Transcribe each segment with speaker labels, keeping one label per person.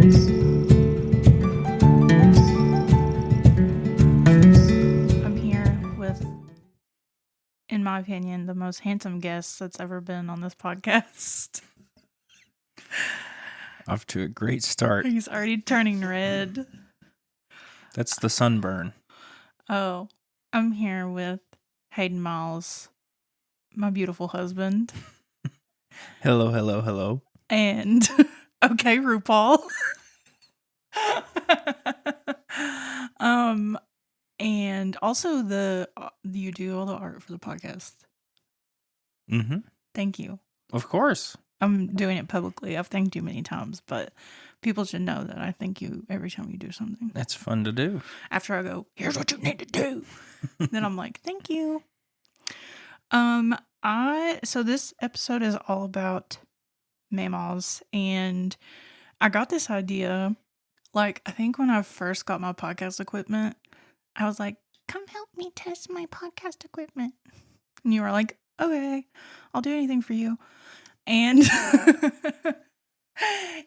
Speaker 1: I'm here with, in my opinion, the most handsome guest that's ever been on this podcast.
Speaker 2: Off to a great start.
Speaker 1: He's already turning red.
Speaker 2: That's the sunburn.
Speaker 1: Oh, I'm here with Hayden Miles, my beautiful husband.
Speaker 2: Hello, hello, hello.
Speaker 1: And, okay, RuPaul. And also you do all the art for the podcast.
Speaker 2: Mm-hmm.
Speaker 1: Thank you.
Speaker 2: Of course.
Speaker 1: I'm doing it publicly. I've thanked you many times, but people should know that I thank you every time you do something.
Speaker 2: That's fun to do.
Speaker 1: After I go, here's what you need to do. Then I'm like, thank you. So this episode is all about Mamaws, and I got this idea, like, I think when I first got my podcast equipment, I was like, come help me test my podcast equipment. And you were like, okay, I'll do anything for you. And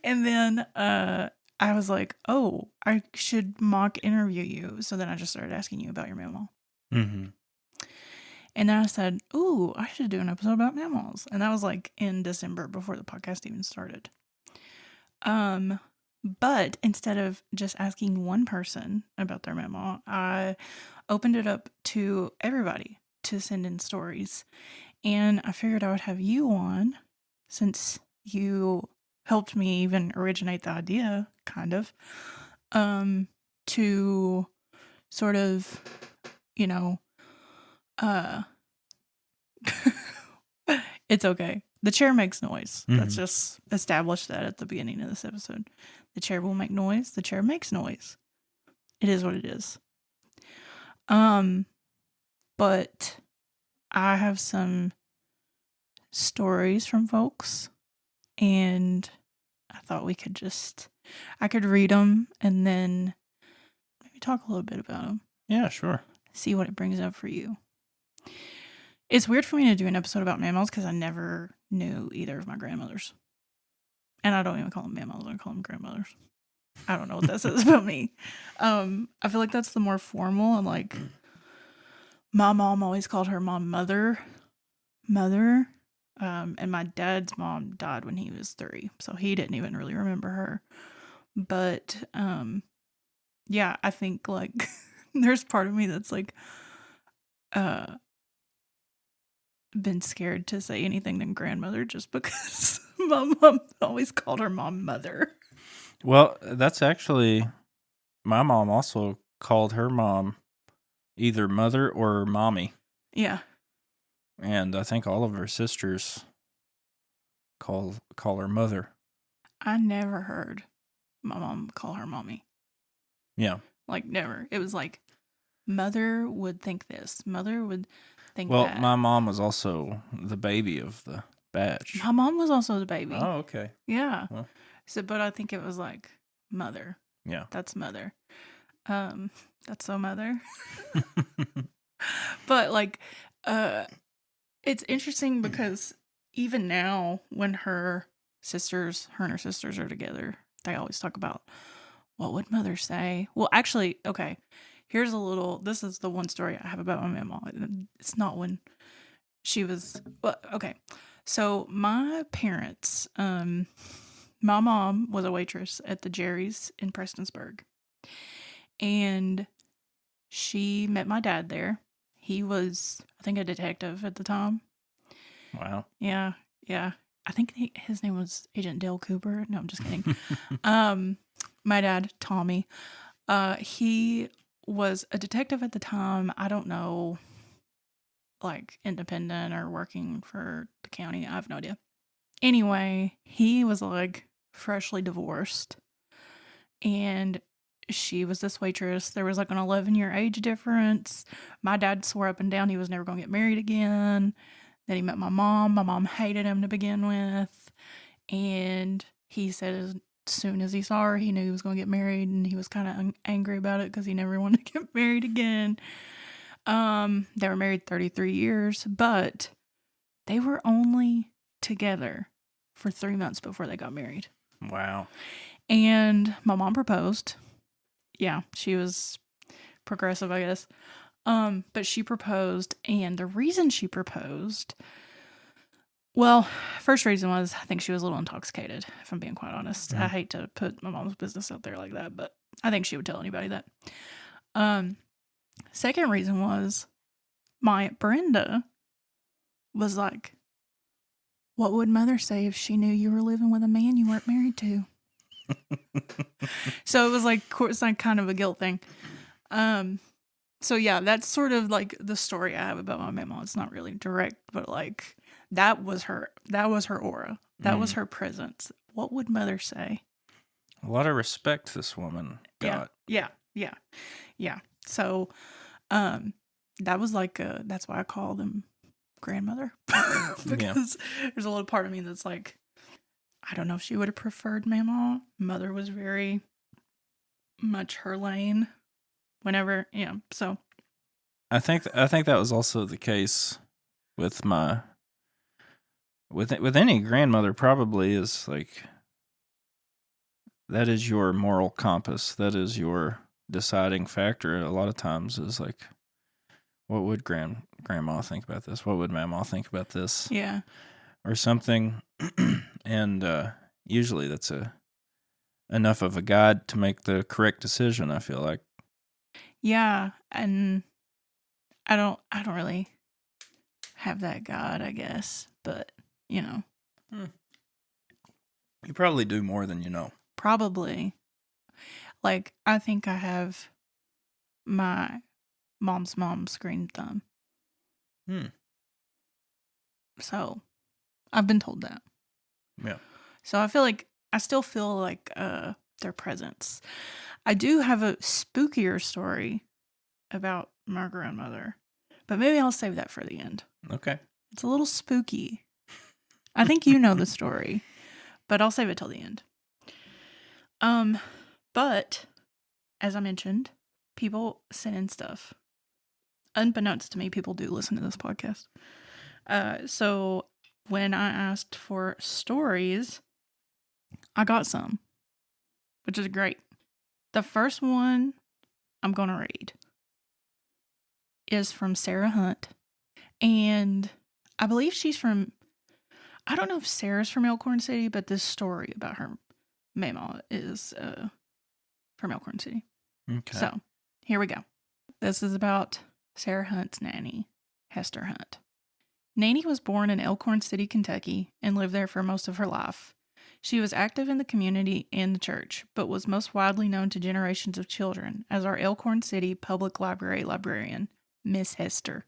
Speaker 1: and then I was like, oh, I should mock interview you. So then I just started asking you about your Mamaw.
Speaker 2: Mm-hmm.
Speaker 1: And then I said, ooh, I should do an episode about Mamaws. And that was like in December before the podcast even started. But instead of just asking one person about their Mamaw, I opened it up to everybody to send in stories. And I figured I would have you on, since you helped me even originate the idea, kind of, to sort of, it's okay. The chair makes noise.
Speaker 2: Mm-hmm.
Speaker 1: Let's just establish that at the beginning of this episode. The chair will make noise. The chair makes noise. It is what it is. But I have some stories from folks, and I thought I could read them and then maybe talk a little bit about them.
Speaker 2: Yeah, sure.
Speaker 1: See what it brings up for you. It's weird for me to do an episode about mammals because I never knew either of my grandmothers. And I don't even call them mammals, I call them grandmothers. I don't know what that says about me. I feel like that's the more formal, and like my mom always called her mom mother. And my dad's mom died when he was 3, so he didn't even really remember her. But yeah, I think like there's part of me that's like been scared to say anything than grandmother, just because my mom always called her mom mother.
Speaker 2: Well, that's actually, my mom also called her mom either mother or mommy.
Speaker 1: Yeah.
Speaker 2: And I think all of her sisters call her mother.
Speaker 1: I never heard my mom call her mommy.
Speaker 2: Yeah.
Speaker 1: Like, never. It was like, mother would think this. Mother would think that.
Speaker 2: Well, my mom was also the baby of the batch.
Speaker 1: My mom was also the baby.
Speaker 2: Oh, okay.
Speaker 1: Yeah.
Speaker 2: Well.
Speaker 1: But I think it was like, mother.
Speaker 2: Yeah.
Speaker 1: That's mother. That's so mother. But like, it's interesting because even now, when her and her sisters are together, they always talk about, what would mother say? Well, actually, okay, this is the one story I have about my mama. It's not when she was, well, okay. So my parents, my mom was a waitress at the Jerry's in Prestonsburg. And she met my dad there. He was, I think, a detective at the time.
Speaker 2: Wow.
Speaker 1: Yeah. I think his name was Agent Dale Cooper. No, I'm just kidding. My dad, Tommy, he was a detective at the time. I don't know, like, independent or working for the county. I have no idea. Anyway, he was, like, freshly divorced. And she was this waitress. There was, like, an 11-year age difference. My dad swore up and down he was never going to get married again. Then he met my mom. My mom hated him to begin with. And he said as soon as he saw her, he knew he was going to get married. And he was kind of angry about it because he never wanted to get married again. They were married 33 years. But they were only together for 3 months before they got married.
Speaker 2: Wow.
Speaker 1: And my mom proposed. Yeah, she was progressive, I guess. But she proposed, and the reason she proposed, well, first reason was I think she was a little intoxicated, if I'm being quite honest. I hate to put my mom's business out there like that, but I think she would tell anybody that. Second reason was my Aunt Brenda was like, what would mother say if she knew you were living with a man you weren't married to? So it was like, it's like kind of a guilt thing. So yeah, that's sort of like the story I have about my mama. It's not really direct, but like that was her aura. That was her presence. What would mother say?
Speaker 2: A lot of respect this woman got.
Speaker 1: Yeah. So, that was like, that's why I call them grandmother. Because there's a little part of me that's like, I don't know if she would have preferred Mama. Mother was very much her lane. Whenever, so.
Speaker 2: I think that was also the case with with any grandmother. Probably is like that is your moral compass. That is your deciding factor. A lot of times is like, what would grandma think about this? What would Mama think about this?
Speaker 1: Yeah,
Speaker 2: or something, and usually that's enough of a guide to make the correct decision. I feel like.
Speaker 1: Yeah, and I don't really have that God, I guess, but
Speaker 2: You probably do more than you know.
Speaker 1: probably. Like, I think I have my mom's green thumb. So, I've been told that.
Speaker 2: Yeah.
Speaker 1: So I still feel like their presence. I do have a spookier story about my grandmother, but maybe I'll save that for the end.
Speaker 2: Okay.
Speaker 1: It's a little spooky. I think you know the story, but I'll save it till the end. But as I mentioned, people send in stuff. Unbeknownst to me, people do listen to this podcast. So when I asked for stories, I got some, which is great. The first one I'm going to read is from Sarah Hunt. And I believe she's from, I don't know if Sarah's from Elkhorn City, but this story about her mama is from Elkhorn City.
Speaker 2: Okay.
Speaker 1: So here we go. This is about Sarah Hunt's nanny, Hester Hunt. Nanny was born in Elkhorn City, Kentucky, and lived there for most of her life. She was active in the community and the church, but was most widely known to generations of children as our Elkhorn City Public Library librarian, Miss Hester.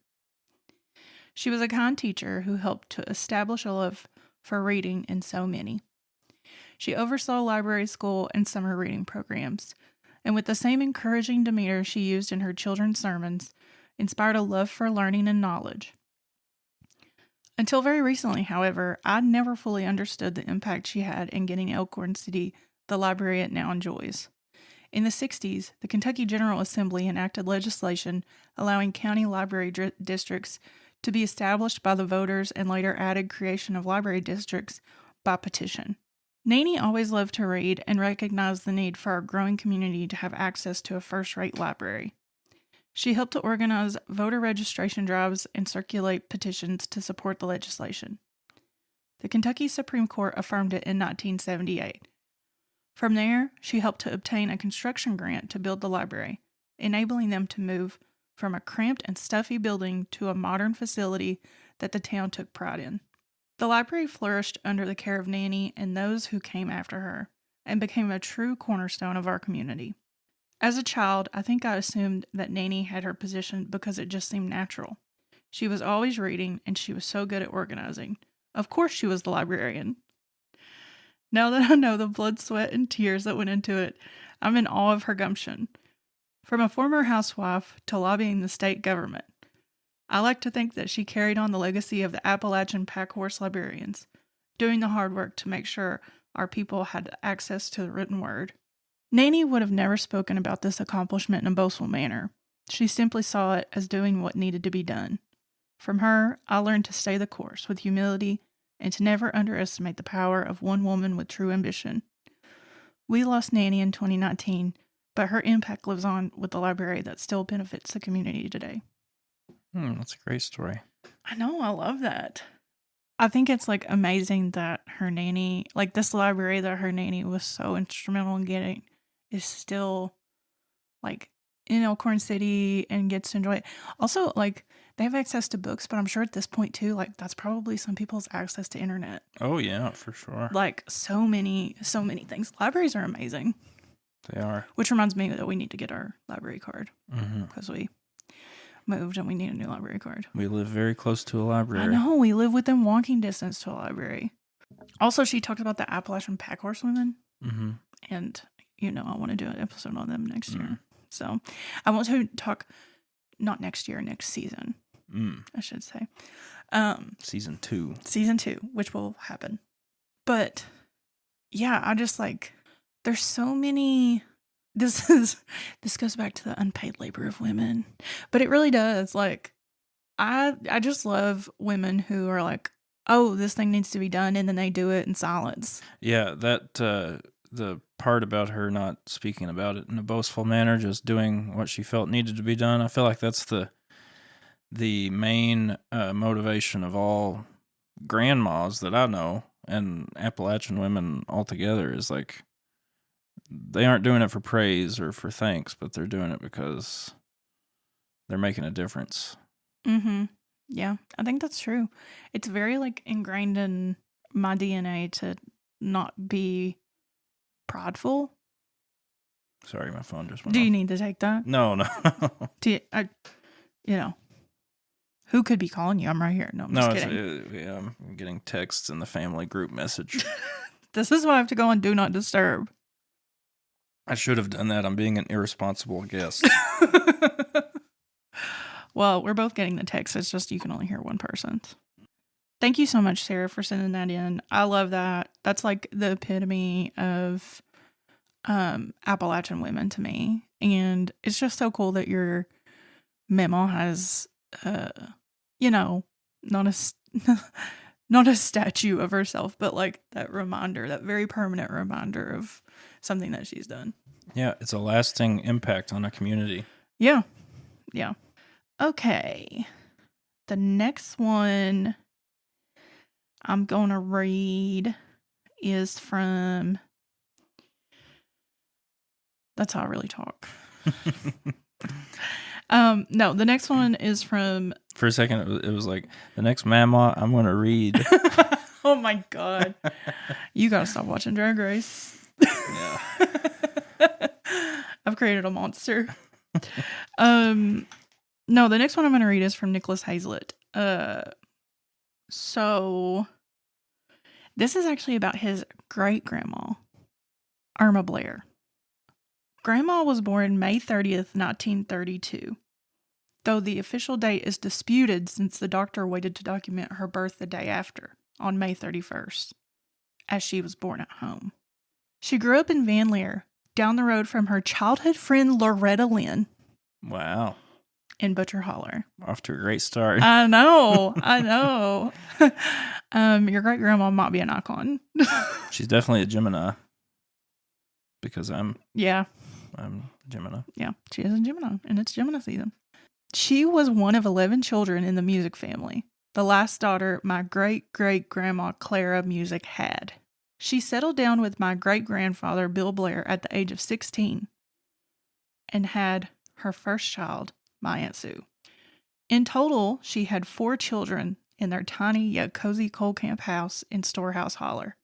Speaker 1: She was a kind teacher who helped to establish a love for reading in so many. She oversaw library school and summer reading programs, and with the same encouraging demeanor she used in her children's sermons, inspired a love for learning and knowledge. Until very recently, however, I never fully understood the impact she had in getting Elkhorn City the library it now enjoys. In the 60s, the Kentucky General Assembly enacted legislation allowing county library districts to be established by the voters and later added creation of library districts by petition. Nanny always loved to read and recognized the need for our growing community to have access to a first-rate library. She helped to organize voter registration drives and circulate petitions to support the legislation. The Kentucky Supreme Court affirmed it in 1978. From there, she helped to obtain a construction grant to build the library, enabling them to move from a cramped and stuffy building to a modern facility that the town took pride in. The library flourished under the care of Nanny and those who came after her, and became a true cornerstone of our community. As a child, I think I assumed that Nanny had her position because it just seemed natural. She was always reading, and she was so good at organizing. Of course she was the librarian. Now that I know the blood, sweat, and tears that went into it, I'm in awe of her gumption. From a former housewife to lobbying the state government, I like to think that she carried on the legacy of the Appalachian Packhorse librarians, doing the hard work to make sure our people had access to the written word. Nanny would have never spoken about this accomplishment in a boastful manner. She simply saw it as doing what needed to be done. From her, I learned to stay the course with humility and to never underestimate the power of one woman with true ambition. We lost Nanny in 2019, but her impact lives on with the library that still benefits the community today.
Speaker 2: That's a great story.
Speaker 1: I know, I love that. I think it's like amazing that her nanny, like this library that her nanny was so instrumental in getting, is still like in Elkhorn City and gets to enjoy it. Also, like they have access to books, but I'm sure at this point too, like that's probably some people's access to internet.
Speaker 2: Oh yeah, for sure.
Speaker 1: Like so many things. Libraries are amazing.
Speaker 2: They are.
Speaker 1: Which reminds me that we need to get our library card
Speaker 2: Mm-hmm.
Speaker 1: because we moved and we need a new library card.
Speaker 2: We live very close to a library.
Speaker 1: I know, we live within walking distance to a library. Also, she talked about the Appalachian pack horse women.
Speaker 2: Mm-hmm.
Speaker 1: And, you know, I want to do an episode on them next year. So I want to talk, not next year, next season, I should say.
Speaker 2: Season 2.
Speaker 1: Season 2, which will happen. But, yeah, I just like, there's so many... This goes back to the unpaid labor of women, but it really does. Like, I just love women who are like, oh, this thing needs to be done, and then they do it in silence.
Speaker 2: Yeah, that the part about her not speaking about it in a boastful manner, just doing what she felt needed to be done. I feel like that's the main motivation of all grandmas that I know, and Appalachian women altogether, is like, they aren't doing it for praise or for thanks, but they're doing it because they're making a difference.
Speaker 1: Mm-hmm. Yeah, I think that's true. It's very like ingrained in my DNA to not be prideful.
Speaker 2: Sorry, my phone just went
Speaker 1: Do
Speaker 2: off.
Speaker 1: you need to take that?
Speaker 2: No.
Speaker 1: You know, who could be calling you? I'm right here. No, I'm just kidding.
Speaker 2: Yeah, I'm getting texts in the family group message.
Speaker 1: This is why I have to go on Do Not Disturb.
Speaker 2: I should have done that. I'm being an irresponsible guest.
Speaker 1: Well, we're both getting the text. It's just you can only hear one person. Thank you so much, Sarah, for sending that in. I love that. That's like the epitome of Appalachian women to me. And it's just so cool that your memo has, you know, not a statue of herself, but like that reminder, that very permanent reminder of something that she's done.
Speaker 2: Yeah, it's a lasting impact on a community.
Speaker 1: Yeah. Yeah. Okay. The next one I'm going to read is from... That's how I really talk. No, the next one is from...
Speaker 2: For a second, it was like, the next Mamaw I'm going to read.
Speaker 1: Oh my God. You got to stop watching Drag Race.
Speaker 2: Yeah.
Speaker 1: I've created a monster. No, the next one I'm going to read is from Nicholas Hazlitt. So this is actually about his great-grandma, Irma Blair. Grandma was born May 30th, 1932, though the official date is disputed since the doctor waited to document her birth the day after, on May 31st, as she was born at home. She grew up in Van Leer, down the road from her childhood friend Loretta Lynn.
Speaker 2: Wow.
Speaker 1: In Butcher Holler.
Speaker 2: Off to a great start.
Speaker 1: I know. Your great grandma might be an icon.
Speaker 2: She's definitely a Gemini. Because I'm
Speaker 1: Yeah.
Speaker 2: Gemini.
Speaker 1: Yeah, she is a Gemini, and it's Gemini season. She was one of 11 children in the Music family, the last daughter my great-great-grandma Clara Music had. She settled down with my great-grandfather Bill Blair at the age of 16 and had her first child, my Aunt Sue. In total, she had 4 children in their tiny yet cozy coal camp house in Storehouse Holler,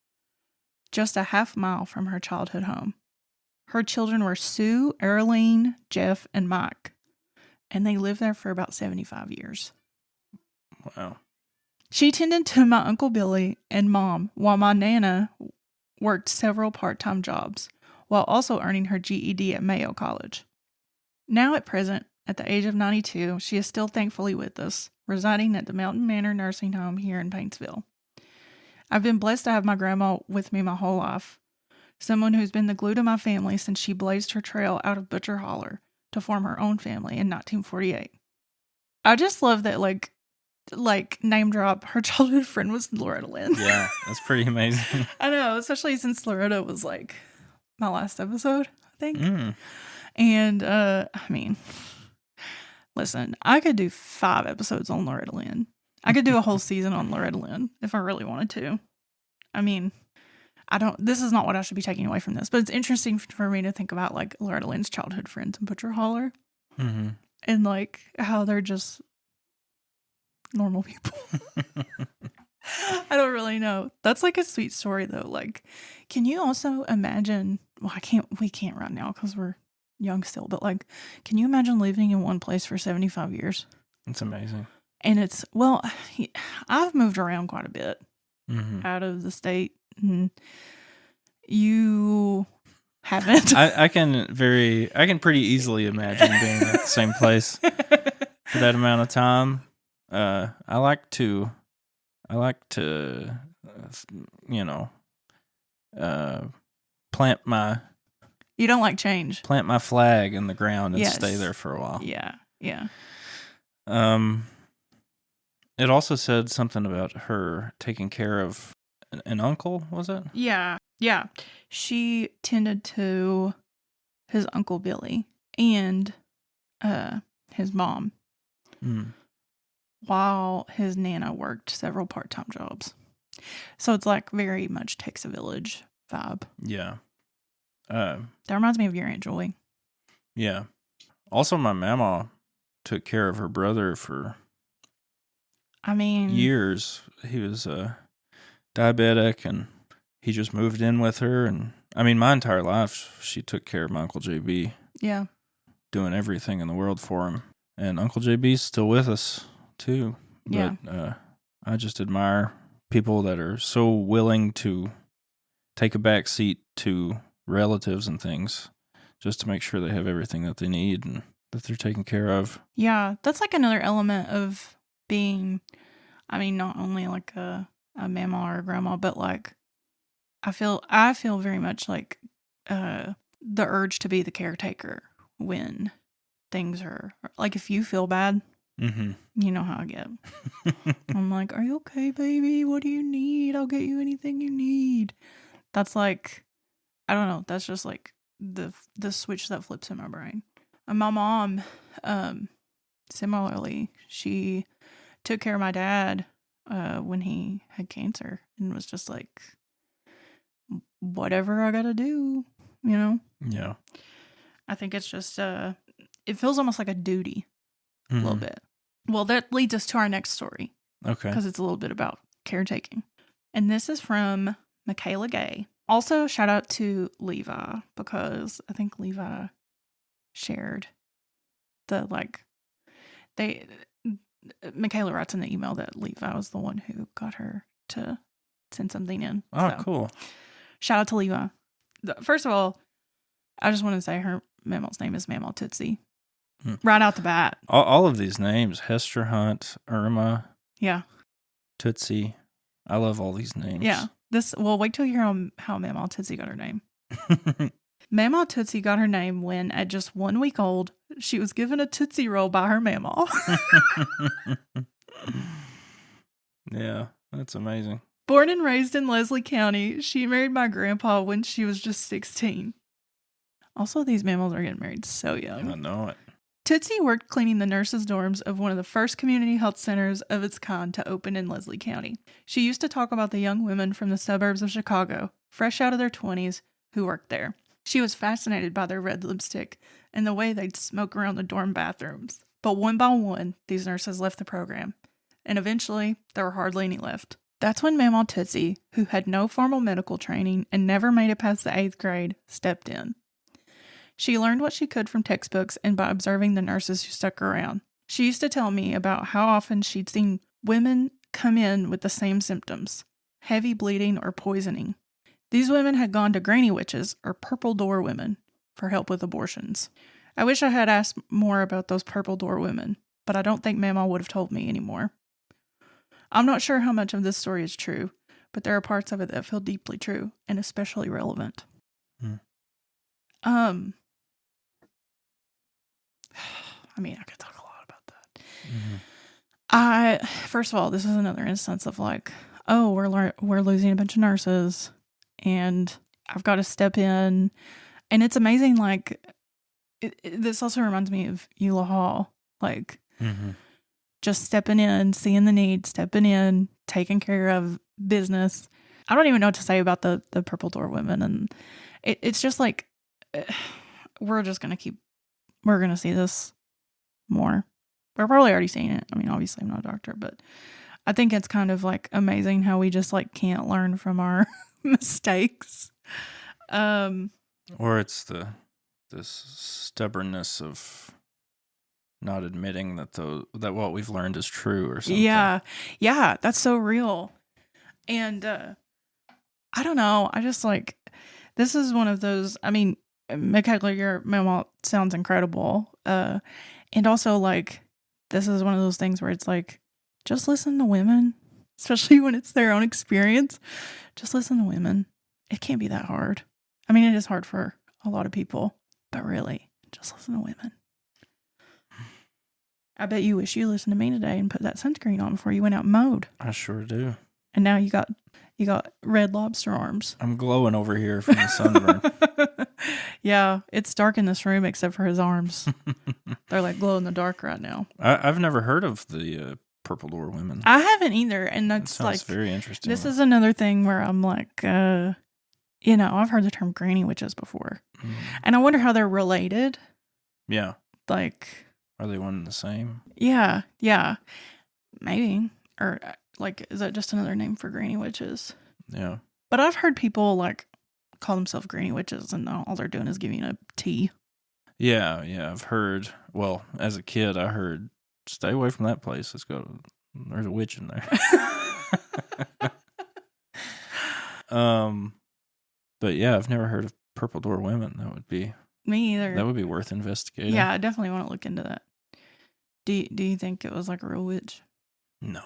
Speaker 1: just a half mile from her childhood home. Her children were Sue, Earlene, Jeff, and Mike, and they lived there for about 75 years.
Speaker 2: Wow.
Speaker 1: She tended to my Uncle Billy and Mom while my Nana worked several part-time jobs, while also earning her GED at Mayo College. Now at present, at the age of 92, she is still thankfully with us, residing at the Mountain Manor Nursing Home here in Paintsville. I've been blessed to have my grandma with me my whole life, someone who's been the glue to my family since she blazed her trail out of Butcher Holler to form her own family in 1948. I just love that, like name drop, her childhood friend was Loretta Lynn.
Speaker 2: Yeah, that's pretty amazing.
Speaker 1: I know, especially since Loretta was like my last episode, I think.
Speaker 2: Mm.
Speaker 1: And, I mean, listen, I could do 5 episodes on Loretta Lynn. I could do a whole season on Loretta Lynn if I really wanted to. I mean, this is not what I should be taking away from this, but it's interesting for me to think about, like, Loretta Lynn's childhood friends in Butcher Holler.
Speaker 2: Mm-hmm.
Speaker 1: And, like, how they're just normal people. I don't really know. That's, like, a sweet story, though. Like, can you also imagine, well, we can't right now because we're young still, but, like, can you imagine living in one place for 75 years?
Speaker 2: It's amazing.
Speaker 1: And it's, well, I've moved around quite a bit
Speaker 2: Mm-hmm.
Speaker 1: out of the state. And you haven't.
Speaker 2: I can pretty easily imagine being at the same place for that amount of time. I like to, plant my
Speaker 1: You don't like change.
Speaker 2: flag in the ground and
Speaker 1: Yes.
Speaker 2: stay there for a while.
Speaker 1: Yeah.
Speaker 2: It also said something about her taking care of an uncle, was it?
Speaker 1: Yeah. She tended to his Uncle Billy and his mom while his Nana worked several part-time jobs. So it's like very much takes a village vibe.
Speaker 2: Yeah.
Speaker 1: That reminds me of your Aunt Joy.
Speaker 2: Yeah. Also, my mama took care of her brother for years. He was diabetic, and he just moved in with her. And I mean, my entire life, she took care of my Uncle JB.
Speaker 1: Yeah.
Speaker 2: Doing everything in the world for him. And Uncle JB's still with us, too.
Speaker 1: Yeah.
Speaker 2: But I just admire people that are so willing to take a back seat to relatives and things just to make sure they have everything that they need and that they're taken care of.
Speaker 1: Yeah, that's like another element of being, I mean, not only like a mama or a grandma, but like I feel very much like the urge to be the caretaker when things are like, if you feel bad, you know how I get. I'm like, are you okay, baby? What do you need? I'll get you anything you need. That's like, I don't know. That's just like the switch that flips in my brain. And my mom, similarly, she took care of my dad when he had cancer and was just like, whatever I gotta do, you know?
Speaker 2: Yeah.
Speaker 1: I think it's just, it feels almost like a duty a little bit. Well, that leads us to our next story.
Speaker 2: Okay.
Speaker 1: Because it's a little bit about caretaking. And this is from Michaela Gay. Also, shout out to Levi, because I think Levi shared the, like, Michaela writes in the email that Levi was the one who got her to send something in.
Speaker 2: Oh,
Speaker 1: so,
Speaker 2: cool.
Speaker 1: Shout out to Levi. First of all, I just want to say her Mamaw's name is Mamaw Tootsie. Right out the bat.
Speaker 2: All of these names, Hester Hunt, Irma.
Speaker 1: Yeah.
Speaker 2: Tootsie. I love all these names.
Speaker 1: Yeah. Wait till you hear how Mamaw Tootsie got her name. Mamaw Tootsie got her name when, at just 1 week old, she was given a Tootsie Roll by her Mamaw.
Speaker 2: Yeah, that's amazing.
Speaker 1: Born and raised in Leslie County, she married my grandpa when she was just 16. Also, these Mamaws are getting married so young.
Speaker 2: I know it.
Speaker 1: Tootsie worked cleaning the nurses' dorms of one of the first community health centers of its kind to open in Leslie County. She used to talk about the young women from the suburbs of Chicago, fresh out of their 20s, who worked there. She was fascinated by their red lipstick and the way they'd smoke around the dorm bathrooms. But one by one, these nurses left the program, and eventually, there were hardly any left. That's when Mamaw Tootsie, who had no formal medical training and never made it past the 8th grade, stepped in. She learned what she could from textbooks and by observing the nurses who stuck around. She used to tell me about how often she'd seen women come in with the same symptoms: heavy bleeding or poisoning. These women had gone to granny witches, or purple door women, for help with abortions. I wish I had asked more about those purple door women, but I don't think Mamaw would have told me anymore. I'm not sure how much of this story is true, but there are parts of it that feel deeply true and especially relevant. I mean, I could talk a lot about that. First of all, this is another instance of like, oh, we're losing a bunch of nurses, and I've got to step in. And it's amazing, like, this also reminds me of Eula Hall. Like, just stepping in, seeing the need, stepping in, taking care of business. I don't even know what to say about the Purple Door women. And it's just like, we're going to see this more. We're probably already seeing it. I mean, obviously I'm not a doctor, but I think it's kind of like amazing how we just like can't learn from our mistakes.
Speaker 2: Or it's this stubbornness of not admitting that what we've learned is true or something.
Speaker 1: Yeah, that's so real. And I don't know. I just like, this is one of those. I mean, Michaela, your mama sounds incredible. And also like, this is one of those things where it's like, just listen to women, especially when it's their own experience. Just listen to women. It can't be that hard. I mean, it is hard for a lot of people, but really, just listen to women. I bet you wish you listened to me today and put that sunscreen on before you went out and mowed.
Speaker 2: I sure do.
Speaker 1: And now you got red lobster arms.
Speaker 2: I'm glowing over here from the sunburn.
Speaker 1: Yeah, it's dark in this room except for his arms. They're like glow in the dark right now.
Speaker 2: I've never heard of the Purple Door women.
Speaker 1: I haven't either, and that's
Speaker 2: that sounds
Speaker 1: like
Speaker 2: very interesting.
Speaker 1: This is another thing where I'm like, I've heard the term granny witches before, and I wonder how they're related.
Speaker 2: Yeah,
Speaker 1: like,
Speaker 2: are they one and the same?
Speaker 1: Yeah, maybe, or like, is that just another name for granny witches?
Speaker 2: Yeah,
Speaker 1: but I've heard people like call themselves granny witches, and all they're doing is giving a tea. Yeah,
Speaker 2: I've heard. Well, as a kid, I heard, stay away from that place. Let's go. There's a witch in there. But yeah, I've never heard of Purple Door women. That would be
Speaker 1: me either.
Speaker 2: That would be worth investigating.
Speaker 1: Yeah, I definitely want to look into that. Do you think it was like a real witch?
Speaker 2: No,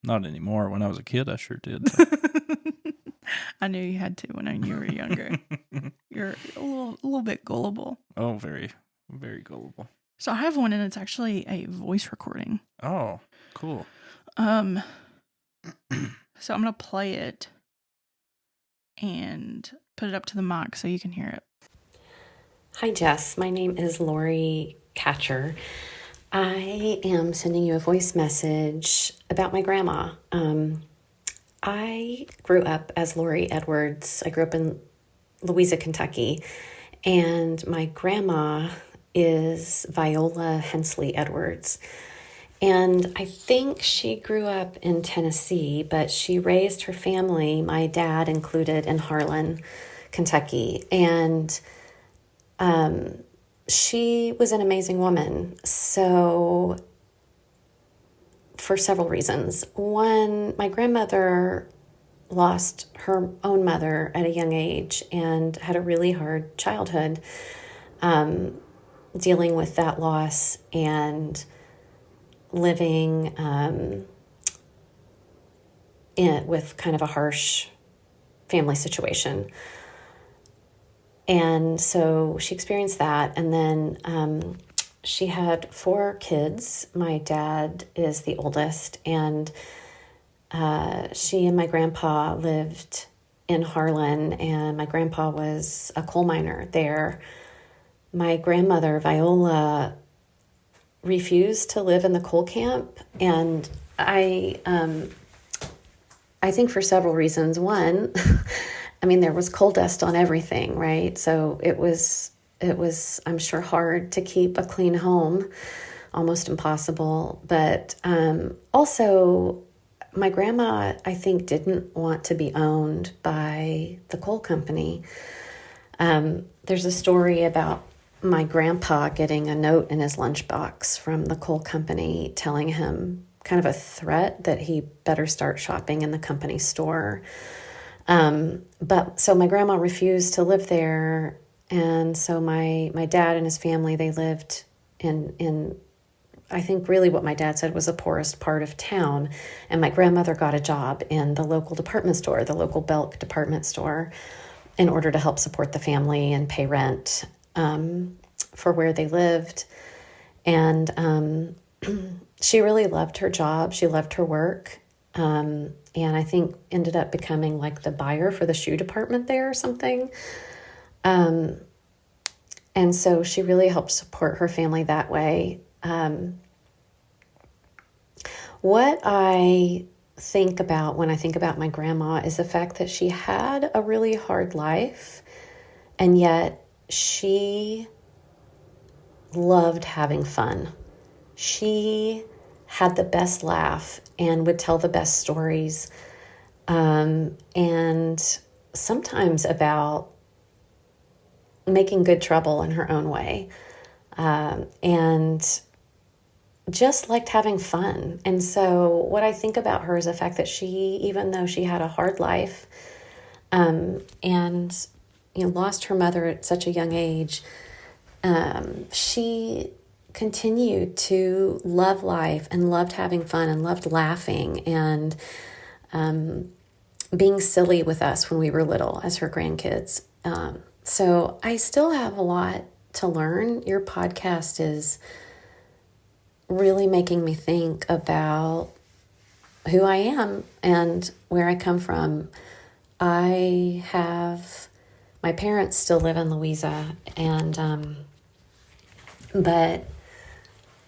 Speaker 2: not anymore. When I was a kid, I sure did.
Speaker 1: I knew you had to when you were younger. You're a little bit gullible. Oh,
Speaker 2: very, very gullible.
Speaker 1: So I have one, and it's actually a voice recording.
Speaker 2: Oh, cool.
Speaker 1: So I'm gonna play it and put it up to the mic so you can hear it.
Speaker 3: Hi, Jess. My name is Lori Catcher. I am sending you a voice message about my grandma. I grew up as Lori Edwards. I grew up in Louisa, Kentucky, and my grandma is Viola Hensley Edwards. And I think she grew up in Tennessee, but she raised her family, my dad included, in Harlan, Kentucky. And she was an amazing woman. So for several reasons. One, my grandmother lost her own mother at a young age and had a really hard childhood, dealing with that loss and living with kind of a harsh family situation. And so she experienced that. And then she had 4 kids. My dad is the oldest. And she and my grandpa lived in Harlan. And my grandpa was a coal miner there. My grandmother, Viola, refused to live in the coal camp. And I think for several reasons. One, I mean, there was coal dust on everything, right? So it was, I'm sure, hard to keep a clean home, almost impossible. But also, my grandma, I think, didn't want to be owned by the coal company. There's a story about my grandpa getting a note in his lunchbox from the coal company telling him kind of a threat that he better start shopping in the company store. But so my grandma refused to live there. And so my dad and his family, they lived in, I think really what my dad said was the poorest part of town. And my grandmother got a job in the local department store, the local Belk department store, in order to help support the family and pay rent, for where they lived. And, she really loved her job. She loved her work. and I think ended up becoming like the buyer for the shoe department there or something. And so she really helped support her family that way. What I think about when I think about my grandma is the fact that she had a really hard life, and yet she loved having fun. She had the best laugh and would tell the best stories, and sometimes about making good trouble in her own way, and just liked having fun. And so what I think about her is the fact that she, even though she had a hard life, and lost her mother at such a young age, she continued to love life and loved having fun and loved laughing and being silly with us when we were little as her grandkids. So I still have a lot to learn. Your podcast is really making me think about who I am and where I come from. My parents still live in Louisa, and but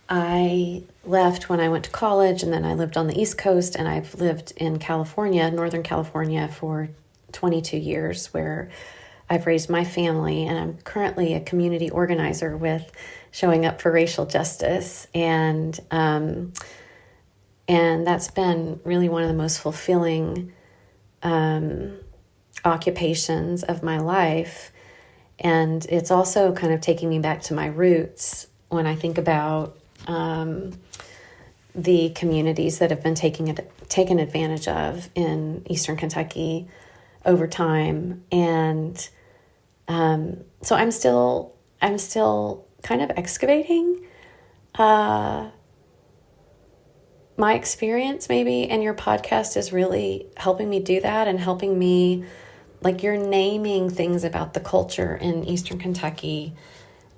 Speaker 3: I left when I went to college, and then I lived on the East Coast, and I've lived in California, Northern California, for 22 years, where I've raised my family, and I'm currently a community organizer with Showing Up for Racial Justice, and that's been really one of the most fulfilling occupations of my life. And it's also kind of taking me back to my roots when I think about the communities that have been taken advantage of in Eastern Kentucky over time. And so I'm still kind of excavating my experience maybe, and your podcast is really helping me do that and helping me, like, you're naming things about the culture in Eastern Kentucky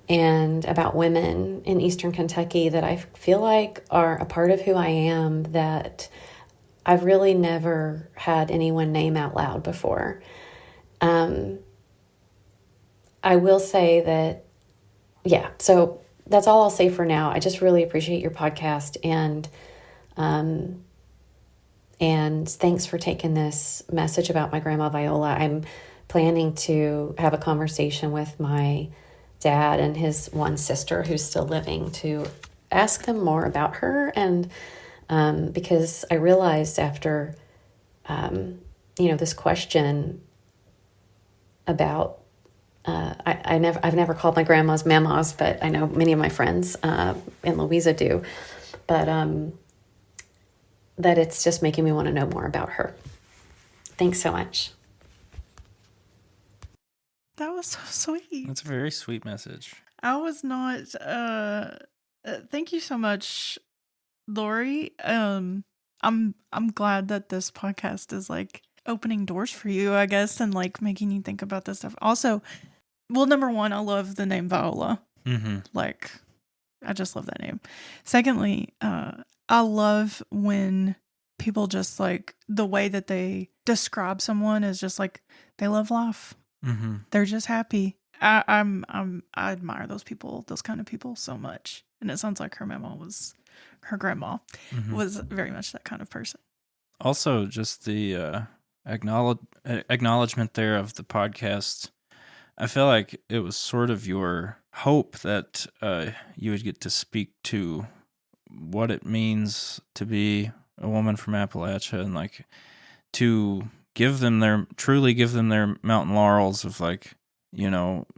Speaker 3: and about women in Eastern Kentucky that I feel like are a part of who I am that I've really never had anyone name out loud before. I will say that, yeah, so that's all I'll say for now. I just really appreciate your podcast, and thanks for taking this message about my grandma Viola. I'm planning to have a conversation with my dad and his one sister who's still living to ask them more about her. And because I realized after, this question about, I've never called my grandmas Mamaws, but I know many of my friends in Louisa do. But that it's just making me want to know more about her. Thanks so much.
Speaker 1: That was so sweet.
Speaker 2: That's a very sweet message.
Speaker 1: I was not. Thank you so much, Lori. I'm glad that this podcast is like opening doors for you, I guess, and like making you think about this stuff. Also, well, number one, I love the name Viola.
Speaker 2: Mm-hmm.
Speaker 1: Like, I just love that name. Secondly, I love when people just like the way that they describe someone is just like they love life.
Speaker 2: Mm-hmm.
Speaker 1: They're just happy. I admire those people, those kind of people so much. And it sounds like her grandma was very much that kind of person.
Speaker 2: Also, just the acknowledgement there of the podcast. I feel like it was sort of your hope that you would get to speak to what it means to be a woman from Appalachia, and like to truly give them their mountain laurels of, like,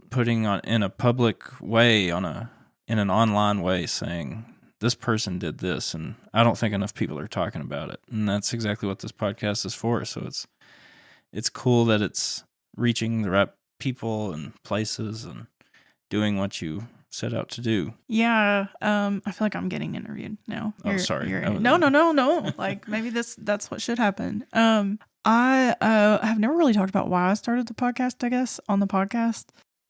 Speaker 2: putting on in a public way, in an online way, saying this person did this, and I don't think enough people are talking about it. And that's exactly what this podcast is for. So it's cool that it's reaching the right people and places and doing what you set out to do.
Speaker 1: Yeah. I feel like I'm getting interviewed now.
Speaker 2: Sorry.
Speaker 1: No. Like, maybe that's what should happen. I have never really talked about why I started the podcast, I guess, on the podcast.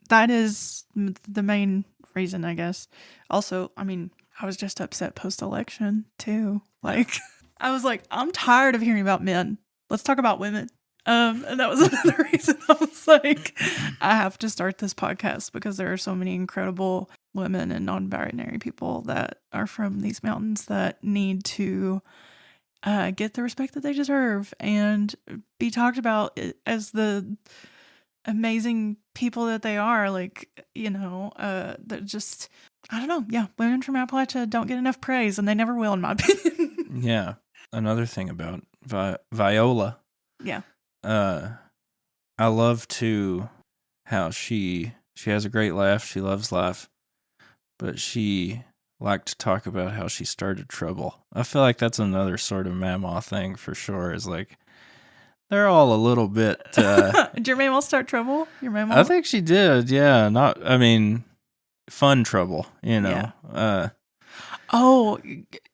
Speaker 1: That is the main reason, I guess. Also, I mean, I was just upset post-election too. Like, I was like, I'm tired of hearing about men. let's talk about women. And that was another reason I was like, I have to start this podcast because there are so many incredible women and non-binary people that are from these mountains that need to get the respect that they deserve and be talked about as the amazing people that they are. Like, that just, I don't know. Yeah, women from Appalachia don't get enough praise, and they never will, in my opinion.
Speaker 2: Yeah. Another thing about Viola.
Speaker 1: Yeah.
Speaker 2: I love how she has a great laugh. She loves life, but she liked to talk about how she started trouble. I feel like that's another sort of Mamaw thing for sure. Is like they're all a little bit.
Speaker 1: Did your mamaw start trouble? Your mamaw?
Speaker 2: I think she did. Yeah, fun trouble.
Speaker 1: Yeah.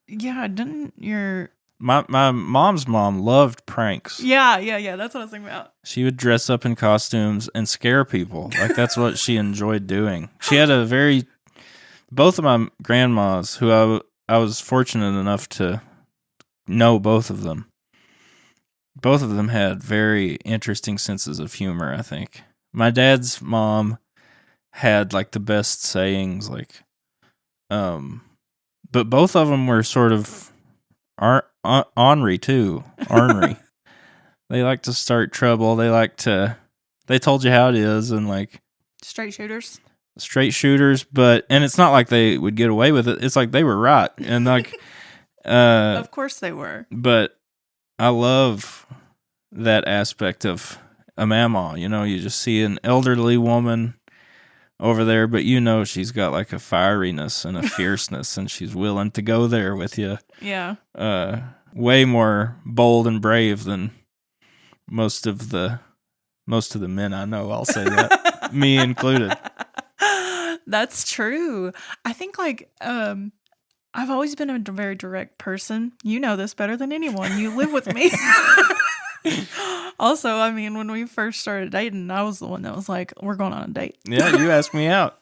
Speaker 1: Yeah. Didn't your
Speaker 2: My mom's mom loved pranks.
Speaker 1: Yeah. That's what I was thinking about.
Speaker 2: She would dress up in costumes and scare people. Like, that's what she enjoyed doing. She had both of my grandmas, who I was fortunate enough to know both of them. Both of them had very interesting senses of humor, I think. My dad's mom had, like, the best sayings, like, but both of them were sort of ornery too. Ornery. They like to start trouble. They told you how it is, and like
Speaker 1: straight shooters,
Speaker 2: and it's not like they would get away with it. It's like they were right. And like,
Speaker 1: of course they were.
Speaker 2: But I love that aspect of a mamaw. You just see an elderly woman over there, but she's got like a fieriness and a fierceness, and she's willing to go there with you.
Speaker 1: Yeah.
Speaker 2: Way more bold and brave than most of the men I know. I'll say that, me included.
Speaker 1: That's true. I think like I've always been a very direct person. You know this better than anyone. You live with me. Also, I mean, when we first started dating, I was the one that was like, we're going on a date.
Speaker 2: Yeah, you asked me out.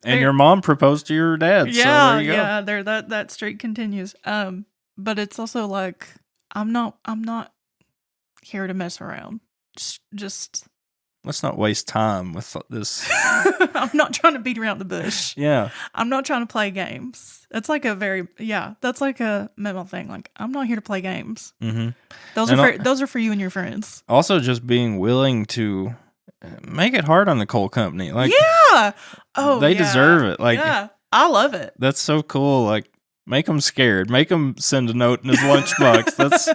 Speaker 2: And your mom proposed to your dad.
Speaker 1: Yeah,
Speaker 2: so there you go.
Speaker 1: Yeah, that streak continues. But it's also like I'm not here to mess around. Just
Speaker 2: let's not waste time with this.
Speaker 1: I'm not trying to beat around the bush.
Speaker 2: Yeah.
Speaker 1: I'm not trying to play games. It's like that's like a memo thing. Like, I'm not here to play games.
Speaker 2: Mm-hmm.
Speaker 1: Those are for you and your friends.
Speaker 2: Also, just being willing to make it hard on the coal company. Like,
Speaker 1: yeah. Oh,
Speaker 2: they deserve it. Like,
Speaker 1: yeah. I love it.
Speaker 2: That's so cool. Like, make them scared. Make them send a note in his lunchbox. That's.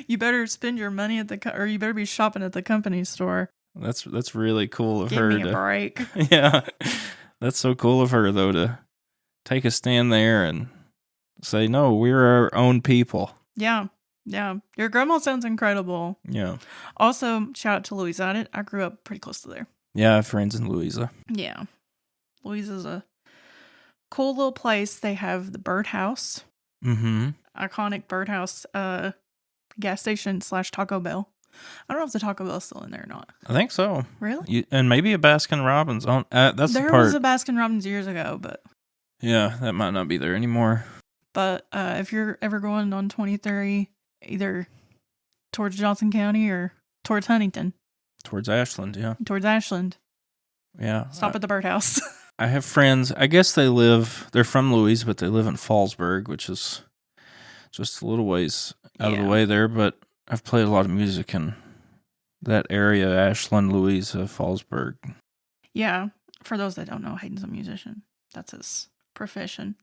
Speaker 1: You better spend your money or you better be shopping at the company store.
Speaker 2: That's really cool of
Speaker 1: Give
Speaker 2: her.
Speaker 1: Give me a break.
Speaker 2: Yeah, that's so cool of her though to take a stand there and say, no, we're our own people.
Speaker 1: Yeah. Your grandma sounds incredible.
Speaker 2: Yeah.
Speaker 1: Also, shout out to Louisa. I grew up pretty close to there.
Speaker 2: Yeah, I have friends in Louisa.
Speaker 1: Yeah, Louisa's a cool little place. They have the birdhouse.
Speaker 2: Mm-hmm.
Speaker 1: Iconic birdhouse. Gas station / Taco Bell. I don't know if the Taco Bell's still in there or not.
Speaker 2: I think so.
Speaker 1: Really?
Speaker 2: And maybe a Baskin Robbins. That's
Speaker 1: there
Speaker 2: the part.
Speaker 1: Was a Baskin Robbins years ago, but
Speaker 2: yeah, that might not be there anymore.
Speaker 1: But if you're ever going on 23, either towards Johnson County or towards Huntington,
Speaker 2: towards Ashland, yeah.
Speaker 1: Towards Ashland.
Speaker 2: Yeah.
Speaker 1: Stop at the birdhouse.
Speaker 2: I have friends. I guess they're from Louise, but they live in Fallsburg, which is just a little ways out of the way there, but I've played a lot of music in that area, Ashland, Louise, Fallsburg.
Speaker 1: Yeah. For those that don't know, Hayden's a musician. That's his profession.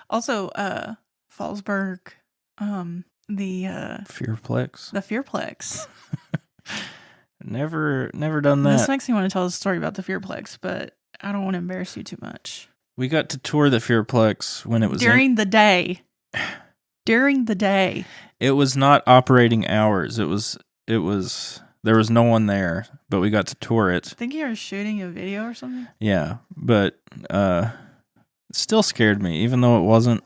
Speaker 1: Also, Fallsburg, the
Speaker 2: Fearplex.
Speaker 1: The Fearplex.
Speaker 2: Never done that.
Speaker 1: This makes me want to tell a story about the Fearplex, but I don't want to embarrass you too much.
Speaker 2: We got to tour the Fearplex when it was
Speaker 1: during the day. During the day.
Speaker 2: It was not operating hours. It was there was no one there, but we got to tour it.
Speaker 1: I think you were shooting a video or something.
Speaker 2: Yeah, but it still scared me, even though it wasn't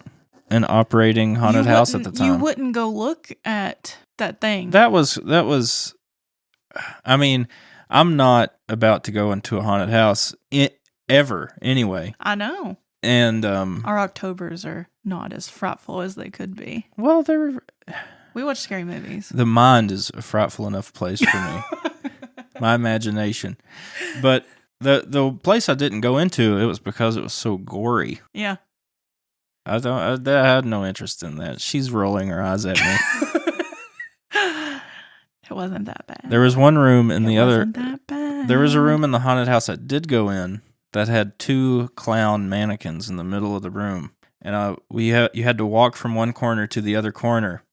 Speaker 2: an operating haunted house at the time.
Speaker 1: You wouldn't go look at that thing.
Speaker 2: That was I mean, I'm not about to go into a haunted house ever anyway.
Speaker 1: I know.
Speaker 2: And
Speaker 1: our Octobers are not as frightful as they could be.
Speaker 2: Well,
Speaker 1: We watch scary movies.
Speaker 2: The mind is a frightful enough place for me. My imagination. But the place I didn't go into, it was because it was so gory.
Speaker 1: Yeah.
Speaker 2: I had no interest in that. She's rolling her eyes at me.
Speaker 1: It wasn't that bad.
Speaker 2: There was one room in the other.
Speaker 1: Wasn't that bad.
Speaker 2: There was a room in the haunted house I did go in that had 2 clown mannequins in the middle of the room, and you had to walk from one corner to the other corner.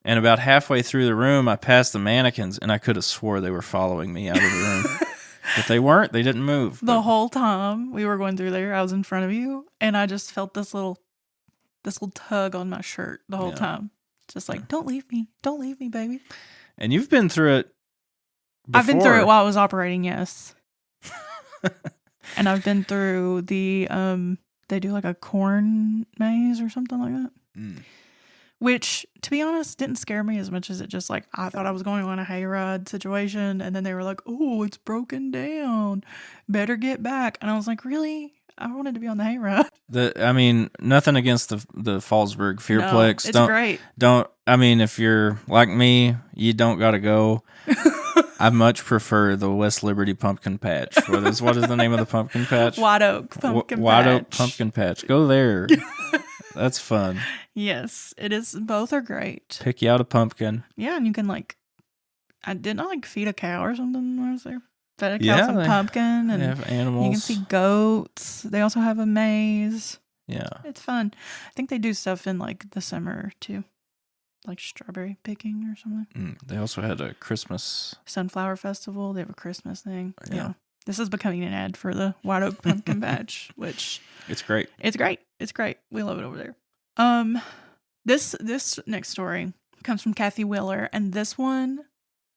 Speaker 2: And about halfway through the room, I passed the mannequins, and I could have swore they were following me out of the room. But they weren't. They didn't move.
Speaker 1: The whole time we were going through there, I was in front of you, and I just felt this little tug on my shirt the whole time. Just like, don't leave me, baby.
Speaker 2: And you've been through it before.
Speaker 1: I've been through it while I was operating, yes. And I've been through the, they do like a corn maze or something like that.
Speaker 2: Mm.
Speaker 1: Which, to be honest, didn't scare me as much as it just like, I thought I was going on a hayride situation. And then they were like, oh, it's broken down. Better get back. And I was like, really? I wanted to be on the hayride.
Speaker 2: Nothing against the Fallsburg Fearplex.
Speaker 1: It's great.
Speaker 2: If you're like me, you don't got to go. I much prefer the West Liberty Pumpkin Patch. What is the name of the pumpkin patch?
Speaker 1: White Oak Pumpkin Patch.
Speaker 2: White Oak Pumpkin Patch. Go there. That's fun.
Speaker 1: Yes, it is. Both are great.
Speaker 2: Pick you out a pumpkin.
Speaker 1: Yeah, and you can I didn't feed a cow or something when I was there. Fed a cow some pumpkin, and
Speaker 2: they have animals.
Speaker 1: You can see goats. They also have a maze.
Speaker 2: Yeah,
Speaker 1: it's fun. I think they do stuff in like the summer too, like strawberry picking or something.
Speaker 2: They also had a Christmas
Speaker 1: Sunflower Festival. They have a Christmas thing. Yeah. This is becoming an ad for the White Oak Pumpkin Patch, which
Speaker 2: it's great.
Speaker 1: It's great. We love it over there. This next story comes from Kathy Wheeler, and this one,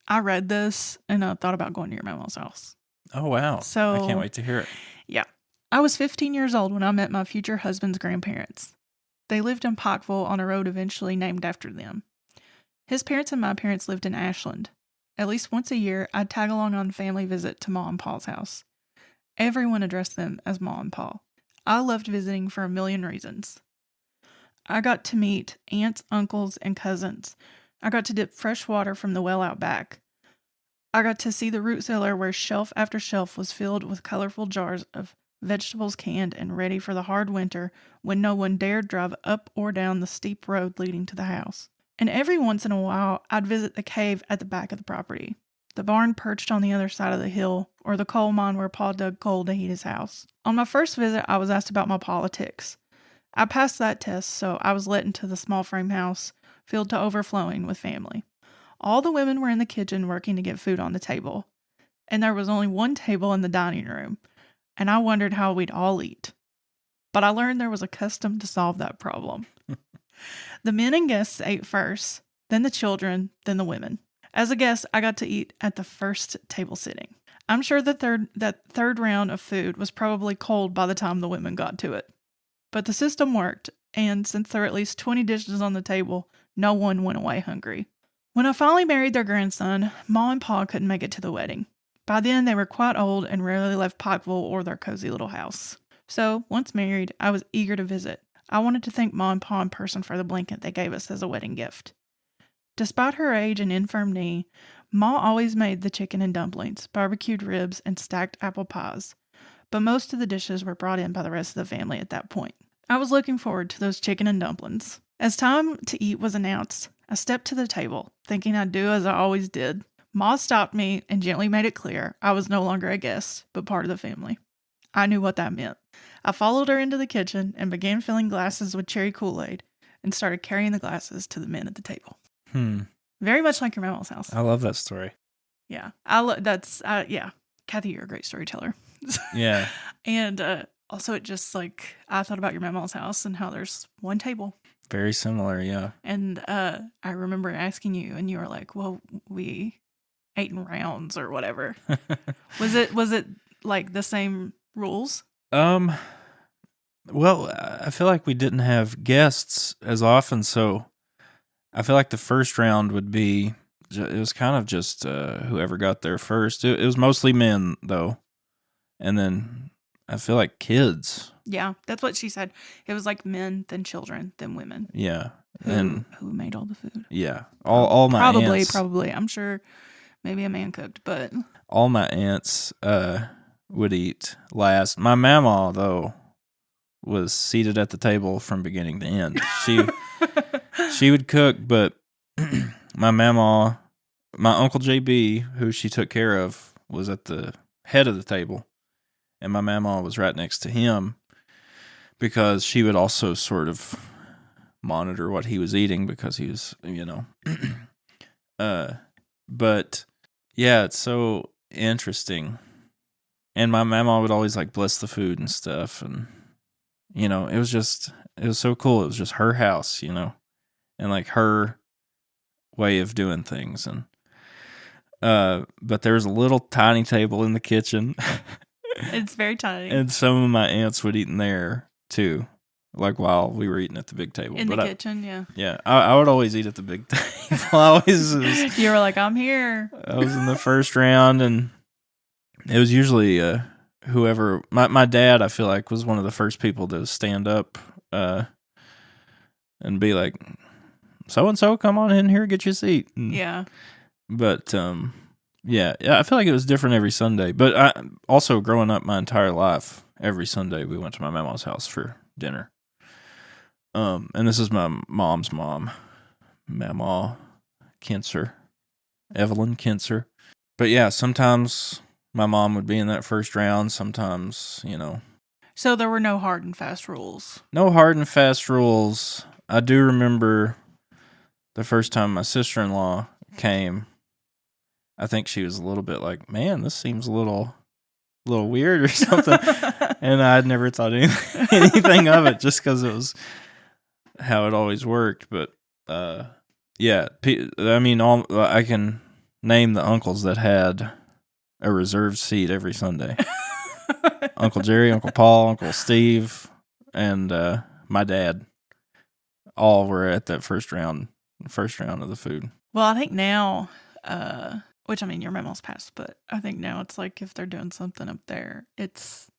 Speaker 1: I read this and I thought about going to your mama's house.
Speaker 2: Oh wow!
Speaker 1: So
Speaker 2: I can't wait to hear it.
Speaker 1: Yeah, I was 15 years old when I met my future husband's grandparents. They lived in Pikeville on a road eventually named after them. His parents and my parents lived in Ashland. At least once a year, I'd tag along on a family visit to Ma and Pa's house. Everyone addressed them as Ma and Pa. I loved visiting for a million reasons. I got to meet aunts, uncles, and cousins. I got to dip fresh water from the well out back. I got to see the root cellar where shelf after shelf was filled with colorful jars of vegetables canned and ready for the hard winter when no one dared drive up or down the steep road leading to the house. And every once in a while, I'd visit the cave at the back of the property, the barn perched on the other side of the hill, or the coal mine where Pa dug coal to heat his house. On my first visit, I was asked about my politics. I passed that test, so I was let into the small frame house, filled to overflowing with family. All the women were in the kitchen working to get food on the table, and there was only one table in the dining room, and I wondered how we'd all eat. But I learned there was a custom to solve that problem. The men and guests ate first, then the children, then the women. As a guest, I got to eat at the first table sitting. I'm sure that third round of food was probably cold by the time the women got to it. But the system worked, and since there were at least 20 dishes on the table, no one went away hungry. When I finally married their grandson, Ma and Pa couldn't make it to the wedding. By then, they were quite old and rarely left Pikeville or their cozy little house. So, once married, I was eager to visit. I wanted to thank Ma and Pa in person for the blanket they gave us as a wedding gift. Despite her age and infirm knee, Ma always made the chicken and dumplings, barbecued ribs, and stacked apple pies. But most of the dishes were brought in by the rest of the family at that point. I was looking forward to those chicken and dumplings. As time to eat was announced, I stepped to the table, thinking I'd do as I always did. Ma stopped me and gently made it clear I was no longer a guest, but part of the family. I knew what that meant. I followed her into the kitchen and began filling glasses with cherry Kool-Aid and started carrying the glasses to the men at the table. Very much like your mama's house.
Speaker 2: I love that story.
Speaker 1: Yeah. Yeah. Kathy, you're a great storyteller.
Speaker 2: Yeah.
Speaker 1: And also it just like, I thought about your mama's house and how there's one table.
Speaker 2: Very similar, yeah.
Speaker 1: And I remember asking you and you were like, well, we ate in rounds or whatever. Was it like the same rules?
Speaker 2: Well, I feel like we didn't have guests as often, so I feel like the first round would be, it was kind of just whoever got there first. It was mostly men, though. And then I feel like kids
Speaker 1: Yeah, that's what she said. It was like men, then children, then women.
Speaker 2: Yeah.
Speaker 1: Who made all the food?
Speaker 2: Yeah. All my aunts.
Speaker 1: Probably. I'm sure maybe a man cooked, but
Speaker 2: all my aunts would eat last. My mama, though, was seated at the table from beginning to end. She would cook, but my mama, my Uncle JB, who she took care of, was at the head of the table, and my mama was right next to him because she would also sort of monitor what he was eating because he was, but yeah, it's so interesting. And my mama would always like bless the food and stuff, and it was so cool. It was just her house, and like her way of doing things. And but there was a little tiny table in the kitchen.
Speaker 1: It's very tiny.
Speaker 2: And some of my aunts would eat in there too, like while we were eating at the big table.
Speaker 1: In the kitchen, yeah.
Speaker 2: Yeah, I would always eat at the big table.
Speaker 1: You were like, I'm here.
Speaker 2: I was in the first round, and it was usually whoever. My dad, I feel like, was one of the first people to stand up and be like, so and so, come on in here, get your seat.
Speaker 1: Yeah.
Speaker 2: But yeah, I feel like it was different every Sunday. But I also, growing up my entire life, every Sunday we went to my mama's house for dinner. And this is my mom's mom, Mamaw Kinser, Evelyn Kinser. But yeah, sometimes my mom would be in that first round. Sometimes,
Speaker 1: So there were no hard and fast rules.
Speaker 2: No hard and fast rules. I do remember the first time my sister-in-law came. I think she was a little bit like, man, this seems a little weird or something. And I'd never thought anything of it just because it was how it always worked. But yeah, I mean, I can name the uncles that had a reserved seat every Sunday. Uncle Jerry, Uncle Paul, Uncle Steve, and my dad all were at that first round of the food.
Speaker 1: Well, I think now, which I mean, your mama's passed, but I think now it's like if they're doing something up there, it's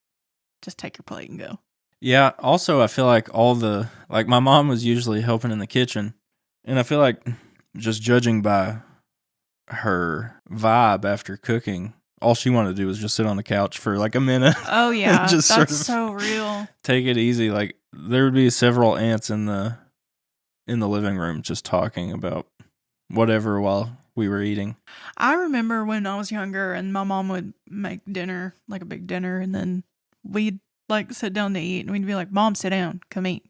Speaker 1: just take your plate and go.
Speaker 2: Yeah. Also, I feel like my mom was usually helping in the kitchen, and I feel like just judging by her vibe after cooking, all she wanted to do was just sit on the couch for like a minute.
Speaker 1: Oh yeah,
Speaker 2: just
Speaker 1: that's so real.
Speaker 2: Take it easy. Like there would be several aunts in the living room just talking about whatever while we were eating.
Speaker 1: I remember when I was younger and my mom would make dinner, like a big dinner, and then we'd like sit down to eat, and we'd be like, Mom, sit down, come eat.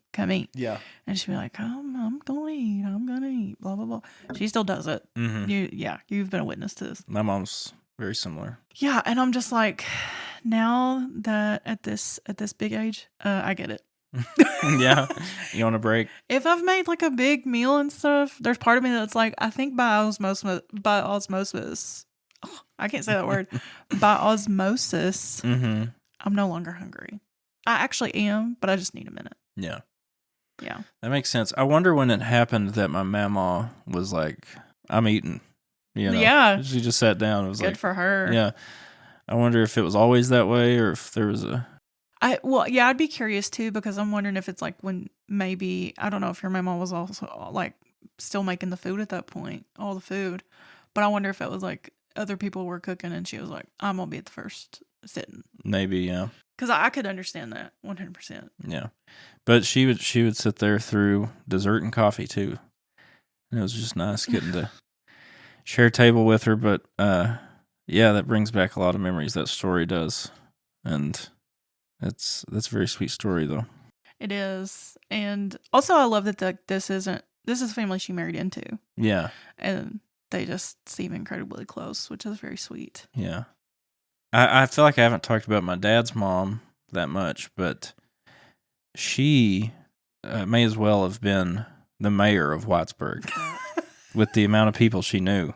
Speaker 2: Yeah.
Speaker 1: And she'd be like, I'm gonna eat, blah, blah, blah. She still does it.
Speaker 2: Mm-hmm.
Speaker 1: You've been a witness to this.
Speaker 2: My mom's very similar.
Speaker 1: Yeah, and I'm just like, now that at this big age, I get it.
Speaker 2: Yeah. You want a break?
Speaker 1: If I've made like a big meal and stuff, there's part of me that's like, I think by osmosis, I can't say that word, by osmosis,
Speaker 2: mm-hmm.
Speaker 1: I'm no longer hungry. I actually am, but I just need a minute.
Speaker 2: Yeah.
Speaker 1: Yeah.
Speaker 2: That makes sense. I wonder when it happened that my mama was like, I'm eating.
Speaker 1: Yeah.
Speaker 2: She just sat down. It was
Speaker 1: good for her.
Speaker 2: Yeah. I wonder if it was always that way or if there was
Speaker 1: I'd be curious too, because I'm wondering if it's like when maybe, I don't know if your mama was also like still making the food at that point, all the food, but I wonder if it was like other people were cooking and she was like, I'm going to be at the first sitting.
Speaker 2: Maybe, yeah.
Speaker 1: Because I could understand that 100%.
Speaker 2: Yeah. But she would sit there through dessert and coffee too. And it was just nice getting to share a table with her. But yeah, that brings back a lot of memories. That story does. And that's a very sweet story though.
Speaker 1: It is. And also I love that this is a family she married into.
Speaker 2: Yeah.
Speaker 1: And they just seem incredibly close, which is very sweet.
Speaker 2: Yeah. I feel like I haven't talked about my dad's mom that much, but she may as well have been the mayor of Whitesburg with the amount of people she knew.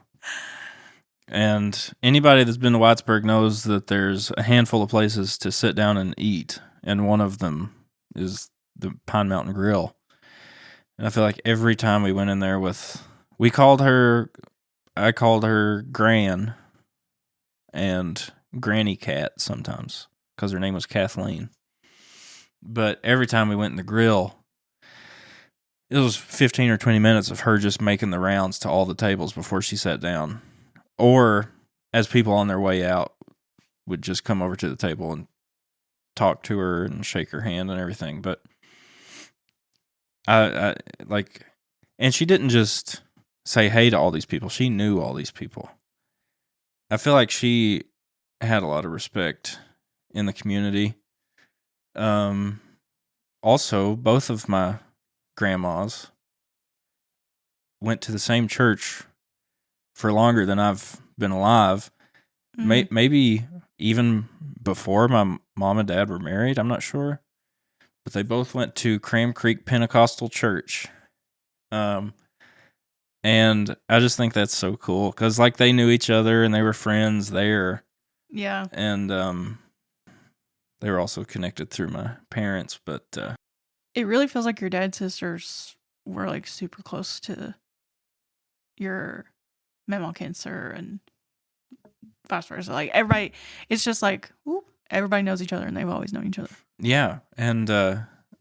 Speaker 2: And anybody that's been to Whitesburg knows that there's a handful of places to sit down and eat, and one of them is the Pine Mountain Grill. And I feel like every time we went in there I called her Gran and Granny Cat sometimes because her name was Kathleen. But every time we went in the grill, it was 15 or 20 minutes of her just making the rounds to all the tables before she sat down. Or as people on their way out would just come over to the table and talk to her and shake her hand and everything. But I like, and she didn't just say hey to all these people. She knew all these people. I feel like she had a lot of respect in the community. Also, both of my grandmas went to the same church for longer than I've been alive. Maybe even before my mom and dad were married. I'm not sure. But they both went to Cram Creek Pentecostal Church. And I just think that's so cool because, like, they knew each other and they were friends there.
Speaker 1: Yeah.
Speaker 2: And they were also connected through my parents. But
Speaker 1: it really feels like your dad's sisters were like super close to your mamaw cancer and vice versa. Like everybody, it's just like whoop, everybody knows each other and they've always known each other.
Speaker 2: Yeah, and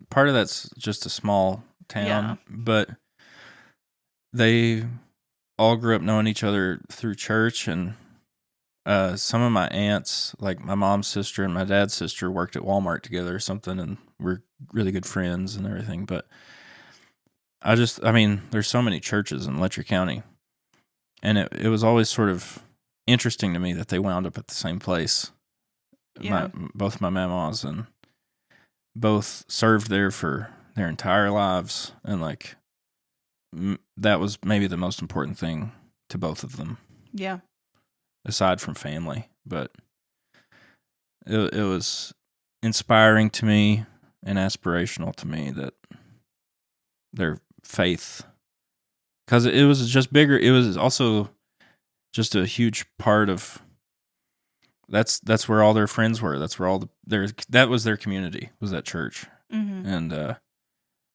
Speaker 2: part of that's just a small town, but they all grew up knowing each other through church, and some of my aunts, like my mom's sister and my dad's sister, worked at Walmart together or something, and we're really good friends and everything. But I mean, there's so many churches in Letcher County, and it was always sort of interesting to me that they wound up at the same place.
Speaker 1: Yeah.
Speaker 2: Both my Mamaws, and both served there for their entire lives, and like that was maybe the most important thing to both of them.
Speaker 1: Yeah.
Speaker 2: Aside from family, but it was inspiring to me and aspirational to me that their faith, because it was just bigger. It was also just a huge part of. That's where all their friends were. That's where all that was their community, was that church.
Speaker 1: Mm-hmm.
Speaker 2: And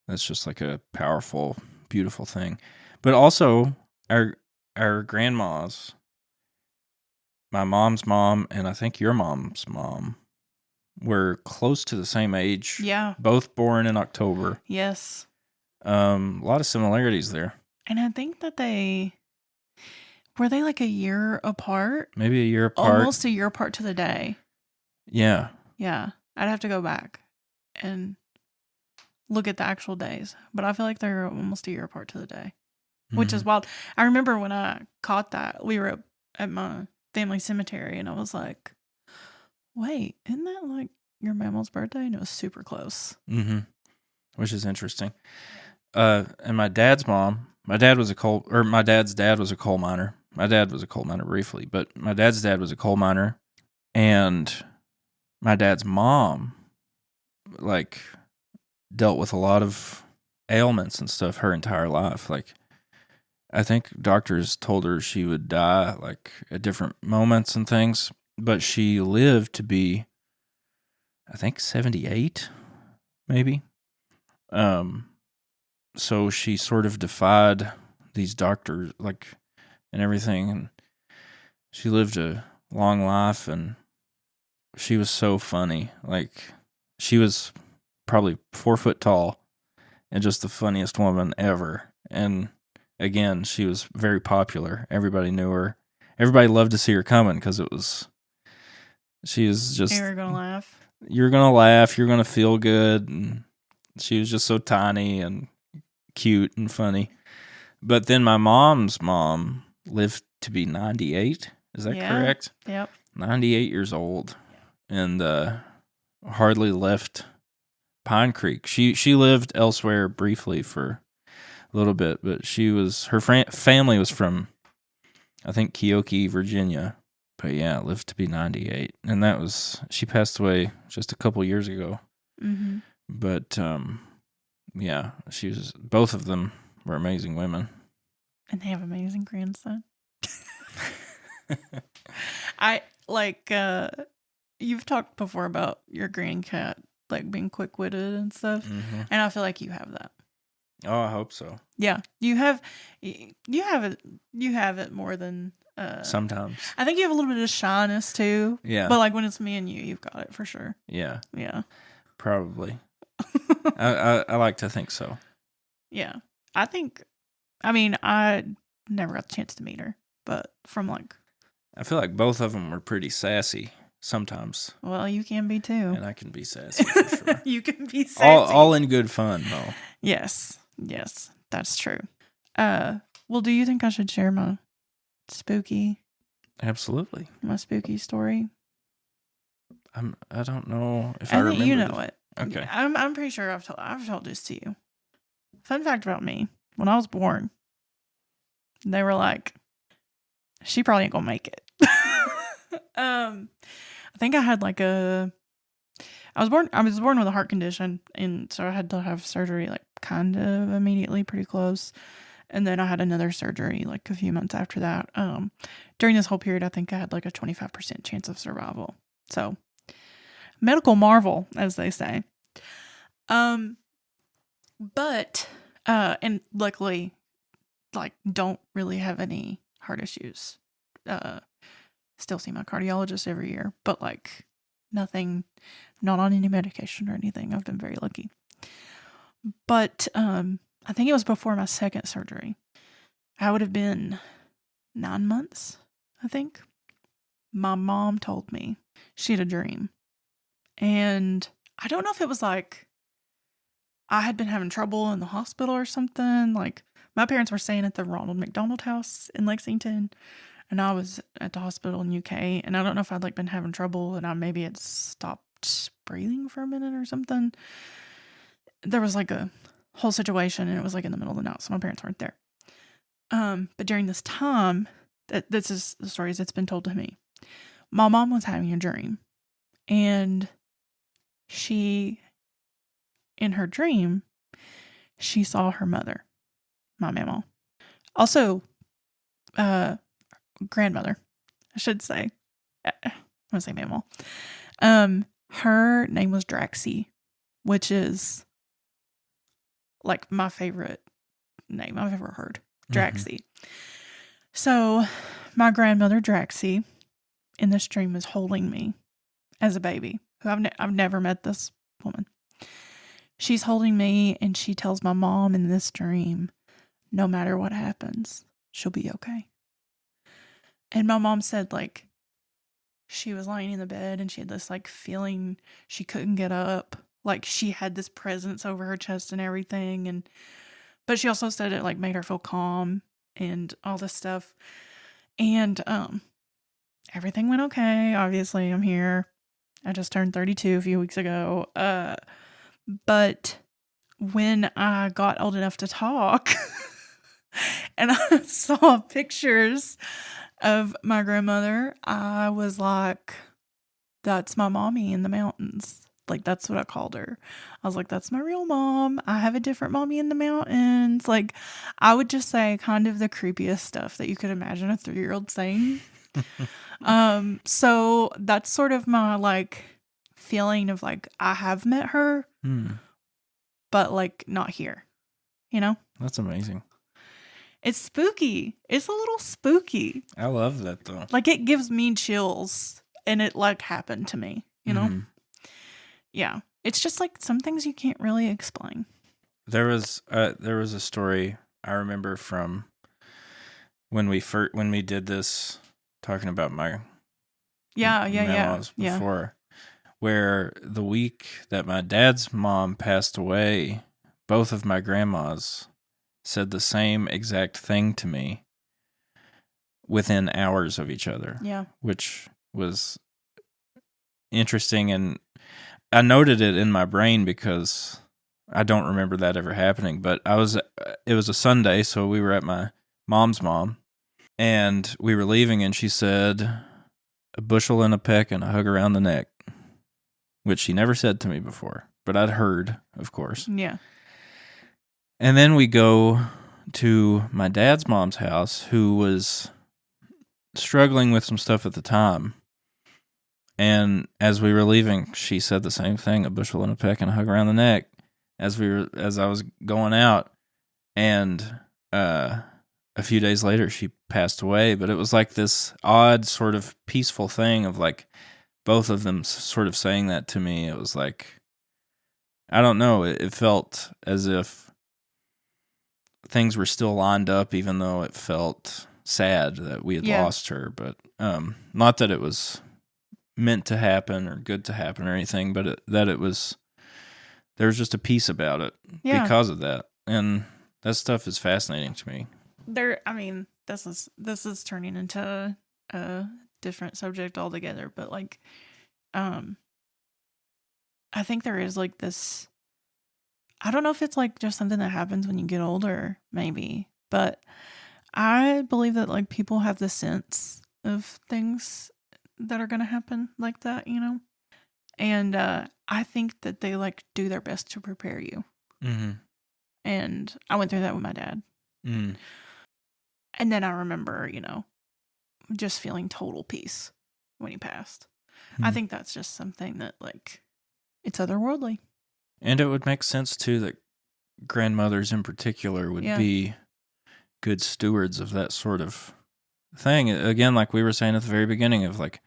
Speaker 2: that's just like a powerful, beautiful thing. But also our grandmas, my mom's mom and I think your mom's mom, were close to the same age.
Speaker 1: Yeah.
Speaker 2: Both born in October.
Speaker 1: Yes.
Speaker 2: A lot of similarities there.
Speaker 1: And I think that were they like a year apart?
Speaker 2: Maybe a year apart.
Speaker 1: Almost a year apart to the day.
Speaker 2: Yeah.
Speaker 1: Yeah. I'd have to go back and look at the actual days. But I feel like they're almost a year apart to the day, which is wild. I remember when I caught that, we were at my family cemetery and I was like, wait, isn't that like your mammal's birthday? And it was super close.
Speaker 2: Mm-hmm. Which is interesting. And my dad's mom, my dad's dad was a coal miner. My dad was a coal miner briefly, but my dad's dad was a coal miner, and my dad's mom, like, dealt with a lot of ailments and stuff her entire life. Like, I think doctors told her she would die, like, at different moments and things, but she lived to be, I think, 78, maybe. So she sort of defied these doctors, like, and everything, and she lived a long life, and she was so funny. Like, she was probably 4 foot tall and just the funniest woman ever. And again, she was very popular. Everybody knew her. Everybody loved to see her coming because she was just.
Speaker 1: You were going to laugh.
Speaker 2: You're going to laugh. You're going to feel good. And she was just so tiny and cute and funny. But then my mom's mom lived to be 98. Is that correct?
Speaker 1: Yep.
Speaker 2: 98 years old, and hardly left Pine Creek. She lived elsewhere briefly for a little bit, but her family was from, I think, Keokee, Virginia. But yeah, lived to be 98, and she passed away just a couple years ago.
Speaker 1: Mm-hmm.
Speaker 2: But yeah, both of them were amazing women.
Speaker 1: And they have amazing grandson. I like you've talked before about your grandcat like being quick-witted and stuff, and I feel like you have that.
Speaker 2: Oh, I hope so.
Speaker 1: Yeah, you have it more than
Speaker 2: sometimes.
Speaker 1: I think you have a little bit of shyness too.
Speaker 2: Yeah,
Speaker 1: but like when it's me and you've got it for sure.
Speaker 2: Yeah,
Speaker 1: yeah,
Speaker 2: probably. I like to think so.
Speaker 1: Yeah. I never got the chance to meet her, but from like,
Speaker 2: I feel like both of them were pretty sassy sometimes,
Speaker 1: well, you can be too.
Speaker 2: and I can be sassy for sure.
Speaker 1: You can be sassy.
Speaker 2: All in good fun, though.
Speaker 1: Yes, that's true. Well, do you think I should share my spooky
Speaker 2: Absolutely.
Speaker 1: story?
Speaker 2: I don't know if I
Speaker 1: I think
Speaker 2: remember.
Speaker 1: you know it.
Speaker 2: Okay.
Speaker 1: I'm pretty sure I've told this to you. Fun fact about me: when I was born, they were like, "She probably ain't gonna make it." I think I had like I was born with a heart condition, and so I had to have surgery like kind of immediately, pretty close. And then I had another surgery like a few months after that. During this whole period, I think I had like a 25% chance of survival. So, medical marvel, as they say. But and luckily, like, don't really have any heart issues. Still see my cardiologist every year, but like nothing, not on any medication or anything. I've been very lucky. But I think it was before my second surgery. I would have been 9 months, I think. My mom told me she had a dream. And I don't know if it was like I had been having trouble in the hospital or something. Like, my parents were staying at the Ronald McDonald House in Lexington, and I was at the hospital in UK. And I don't know if I'd like been having trouble and I maybe had stopped breathing for a minute or something. There was like a whole situation, and it was like in the middle of the night, so my parents weren't there. But during this time, this is the stories that's been told to me. My mom was having a dream, and in her dream, she saw her mother, my mamaw. Also, grandmother, I should say. I want to say mamaw. Her name was Draxie, which is like my favorite name I've ever heard. Draxie. Mm-hmm. So, my grandmother Draxie in this dream is holding me as a baby. Who I've never met this woman. She's holding me, and she tells my mom in this dream, no matter what happens, she'll be okay. And my mom said, like, she was lying in the bed and she had this like feeling she couldn't get up. Like, she had this presence over her chest and everything. But she also said it like made her feel calm and all this stuff. And everything went okay. Obviously, I'm here. I just turned 32 a few weeks ago. But when I got old enough to talk and I saw pictures of my grandmother, I was like, that's my mommy in the mountains. Like, that's what I called her. I was like, that's my real mom. I have a different mommy in the mountains. Like, I would just say kind of the creepiest stuff that you could imagine a 3-year-old saying. So that's sort of my like feeling of like, I have met her, but like not here, you know?
Speaker 2: That's amazing.
Speaker 1: It's spooky. It's a little spooky.
Speaker 2: I love that though.
Speaker 1: Like, it gives me chills, and it like happened to me, you know? Mm-hmm. Yeah. It's just like some things you can't really explain.
Speaker 2: There was a story I remember from when we did this, talking about my Mamaws before, where the week that my dad's mom passed away, both of my grandmas said the same exact thing to me within hours of each other. Yeah. Which was interesting, and I noted it in my brain because I don't remember that ever happening, but it was a Sunday, so we were at my mom's mom, and we were leaving, and she said, a bushel and a peck and a hug around the neck, which she never said to me before, but I'd heard, of course. Yeah. And then we go to my dad's mom's house, who was struggling with some stuff at the time. And as we were leaving, she said the same thing, a bushel and a peck and a hug around the neck, as I was going out. And a few days later, she passed away. But it was like this odd sort of peaceful thing of like both of them sort of saying that to me. It was like, I don't know. It felt as if things were still lined up, even though it felt sad that we had lost her. But not that it was meant to happen or good to happen or anything, but that it was, there was just a piece about it because of that. And that stuff is fascinating to me.
Speaker 1: This is turning into a different subject altogether, but like, I think there is like this, I don't know if it's like just something that happens when you get older, maybe, but I believe that like people have the sense of things that are going to happen like that, you know? And I think that they like do their best to prepare you.
Speaker 2: Mm-hmm.
Speaker 1: And I went through that with my dad.
Speaker 2: Mm.
Speaker 1: And then I remember, you know, just feeling total peace when he passed. I think that's just something that like, it's otherworldly.
Speaker 2: And it would make sense too that grandmothers in particular would be good stewards of that sort of thing. Again, like we were saying at the very beginning, of like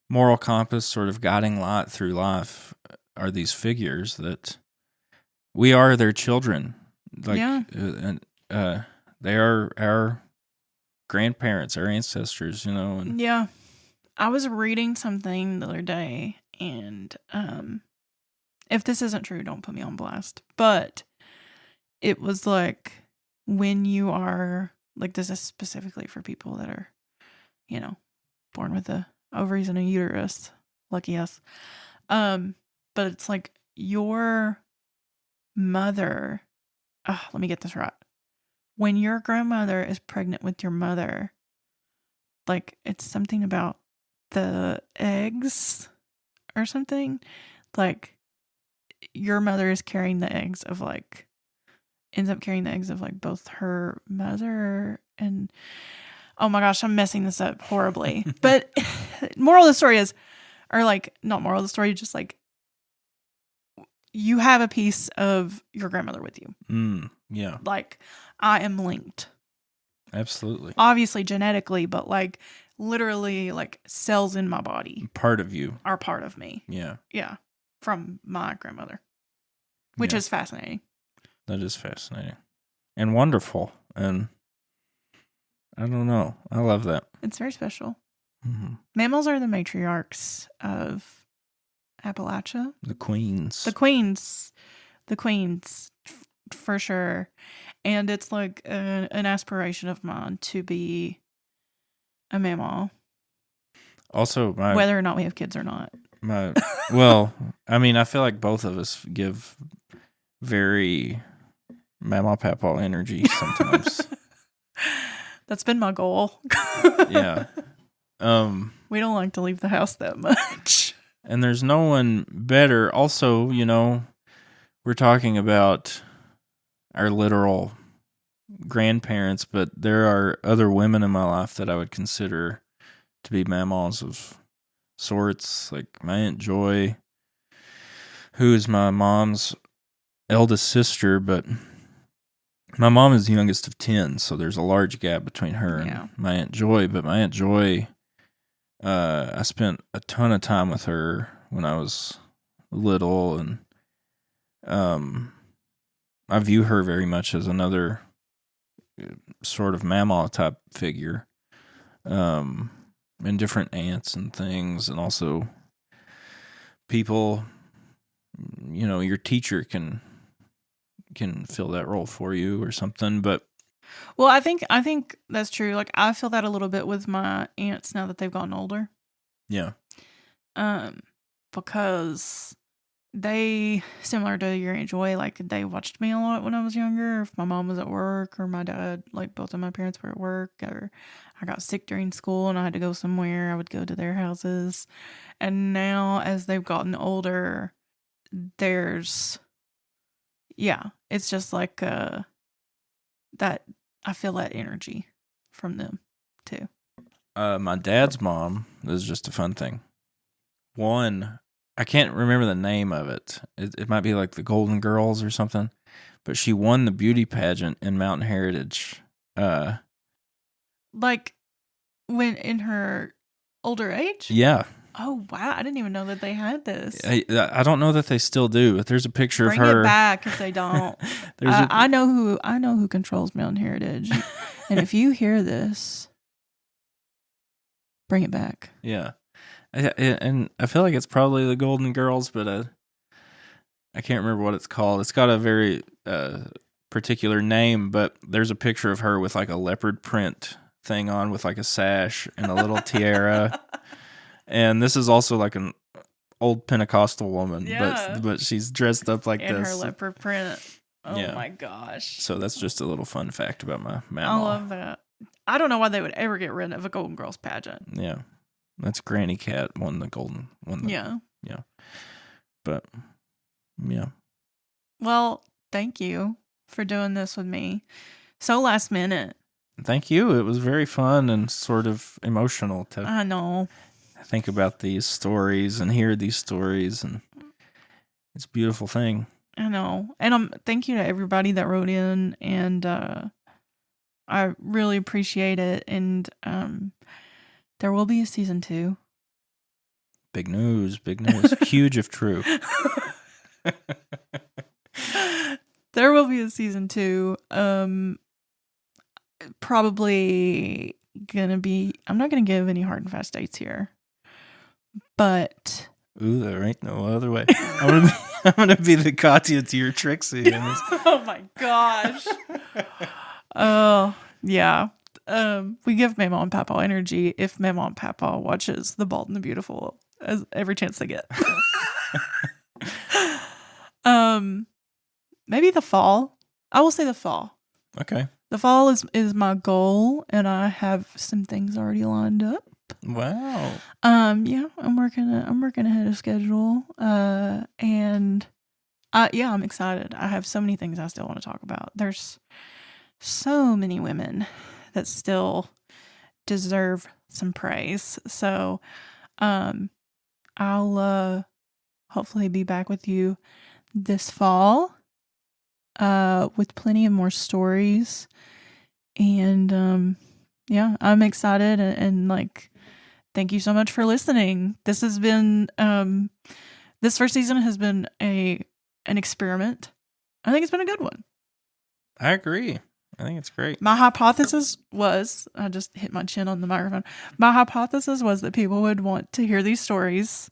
Speaker 2: moral compass, sort of guiding light through life, are these figures that we are their children. Like, they are our grandparents, our ancestors, you know. And
Speaker 1: yeah. I was reading something the other day, and if this isn't true, don't put me on blast. But it was like, when you are, like, this is specifically for people that are, you know, born with the ovaries and a uterus. Lucky us. But it's like your mother. Let me get this right. When your grandmother is pregnant with your mother, like, it's something about the eggs or something. Like, your mother is carrying the eggs of like, ends up carrying the eggs of like both her mother and, oh my gosh, I'm messing this up horribly. But moral of the story is, or like, not moral of the story, just like, you have a piece of your grandmother with you.
Speaker 2: Yeah.
Speaker 1: Like, I am linked.
Speaker 2: Absolutely.
Speaker 1: Obviously genetically, but like literally like cells in my body.
Speaker 2: Part of you.
Speaker 1: Are part of me.
Speaker 2: Yeah.
Speaker 1: Yeah. From my grandmother. Which is fascinating.
Speaker 2: That is fascinating. And wonderful. And I don't know. I love that.
Speaker 1: It's very special.
Speaker 2: Mm-hmm.
Speaker 1: Mamaws are the matriarchs of Appalachia.
Speaker 2: The queens.
Speaker 1: The queens. The queens, for sure. And it's like an aspiration of mine to be a mamaw.
Speaker 2: Also,
Speaker 1: whether or not we have kids or not.
Speaker 2: Well, I mean, I feel like both of us give very mama papaw energy sometimes.
Speaker 1: That's been my goal.
Speaker 2: Yeah.
Speaker 1: We don't like to leave the house that much.
Speaker 2: And there's no one better. Also, you know, we're talking about our literal grandparents, but there are other women in my life that I would consider to be mamaws of sorts, like my Aunt Joy, who is my mom's eldest sister, but my mom is the youngest of 10, so there's a large gap between her and my Aunt Joy. But my Aunt Joy, I spent a ton of time with her when I was little, and I view her very much as another sort of mamaw type figure, and different aunts and things, and also people, you know, your teacher can fill that role for you or something. But
Speaker 1: well, I think that's true. Like, I feel that a little bit with my aunts now that they've gotten older.
Speaker 2: Yeah.
Speaker 1: Because they, similar to your Aunt Joy, like, they watched me a lot when I was younger. If my mom was at work or my dad, like, both of my parents were at work, or I got sick during school and I had to go somewhere, I would go to their houses. And now, as they've gotten older, it's just like that. I feel that energy from them too.
Speaker 2: My dad's mom, this is just a fun thing. One, I can't remember the name of it. It might be like the Golden Girls or something, but she won the beauty pageant in Mountain Heritage.
Speaker 1: Like, when in her older age?
Speaker 2: Yeah.
Speaker 1: Oh wow! I didn't even know that they had this.
Speaker 2: I don't know that they still do, but there's a picture
Speaker 1: Bring
Speaker 2: of her.
Speaker 1: it back if they don't. I know who controls Mountain Heritage, and if you hear this, bring it back.
Speaker 2: Yeah, and I feel like it's probably the Golden Girls, but I can't remember what it's called. It's got a very particular name, but there's a picture of her with like a leopard print thing on with like a sash and a little tiara. And this is also like an old Pentecostal woman, but she's dressed up like
Speaker 1: and
Speaker 2: this.
Speaker 1: And her leopard print. Oh
Speaker 2: yeah.
Speaker 1: my gosh.
Speaker 2: So that's just a little fun fact about my mamaw.
Speaker 1: I love that. I don't know why they would ever get rid of a Golden Girls pageant.
Speaker 2: Yeah. That's Granny Cat won the golden one.
Speaker 1: Yeah.
Speaker 2: Yeah. But yeah.
Speaker 1: Well, thank you for doing this with me. So last minute.
Speaker 2: Thank you. It was very fun and sort of emotional to
Speaker 1: I know.
Speaker 2: Think about these stories and hear these stories, and it's a beautiful thing.
Speaker 1: I know. And thank you to everybody that wrote in, and I really appreciate it. And there will be a season 2.
Speaker 2: Big news, huge if true.
Speaker 1: There will be a season 2. Probably gonna be. I'm not gonna give any hard and fast dates here, but
Speaker 2: there ain't no other way. I'm gonna be the Katya to your Trixie.
Speaker 1: Oh my gosh. Oh yeah. We give Mamaw and Papa energy if Mamaw and Papa watches The Bald and the Beautiful every chance they get. Maybe the fall. I will say the fall.
Speaker 2: Okay.
Speaker 1: The fall is my goal, and I have some things already lined up.
Speaker 2: Wow.
Speaker 1: Yeah, I'm working ahead of schedule. And I'm excited. I have so many things I still want to talk about. There's so many women that still deserve some praise. So, I'll hopefully be back with you this fall, with plenty of more stories. And I'm excited and like, thank you so much for listening. This has been this first season has been an experiment. I think it's been a good one.
Speaker 2: I agree. I think it's great.
Speaker 1: My hypothesis was, I just hit my chin on the microphone. My hypothesis was that people would want to hear these stories,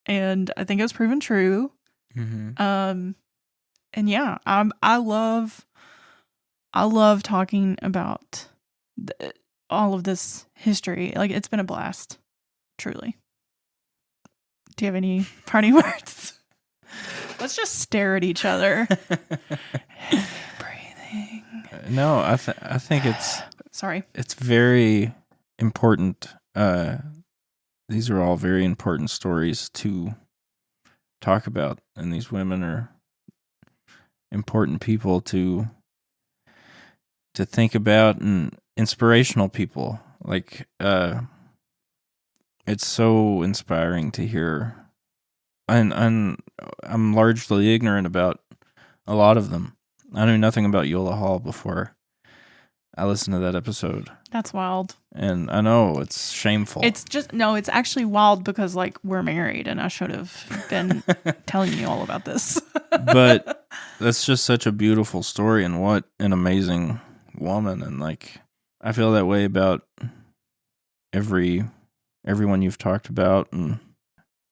Speaker 1: and I think it was proven true.
Speaker 2: Mm-hmm.
Speaker 1: And yeah, I love talking about all of this history. Like, it's been a blast, truly. Do you have any parting words? Let's just stare at each other. Breathing.
Speaker 2: No, I think it's
Speaker 1: sorry.
Speaker 2: It's very important. These are all very important stories to talk about, and these women are important people to think about, and inspirational people. Like, it's so inspiring to hear, and I'm largely ignorant about a lot of them. I knew nothing about Yola Hall before I listened to that episode.
Speaker 1: That's wild.
Speaker 2: And I know it's shameful.
Speaker 1: It's actually wild because, like, we're married, and I should have been telling you all about this.
Speaker 2: But that's just such a beautiful story, and what an amazing woman. And like, I feel that way about everyone you've talked about,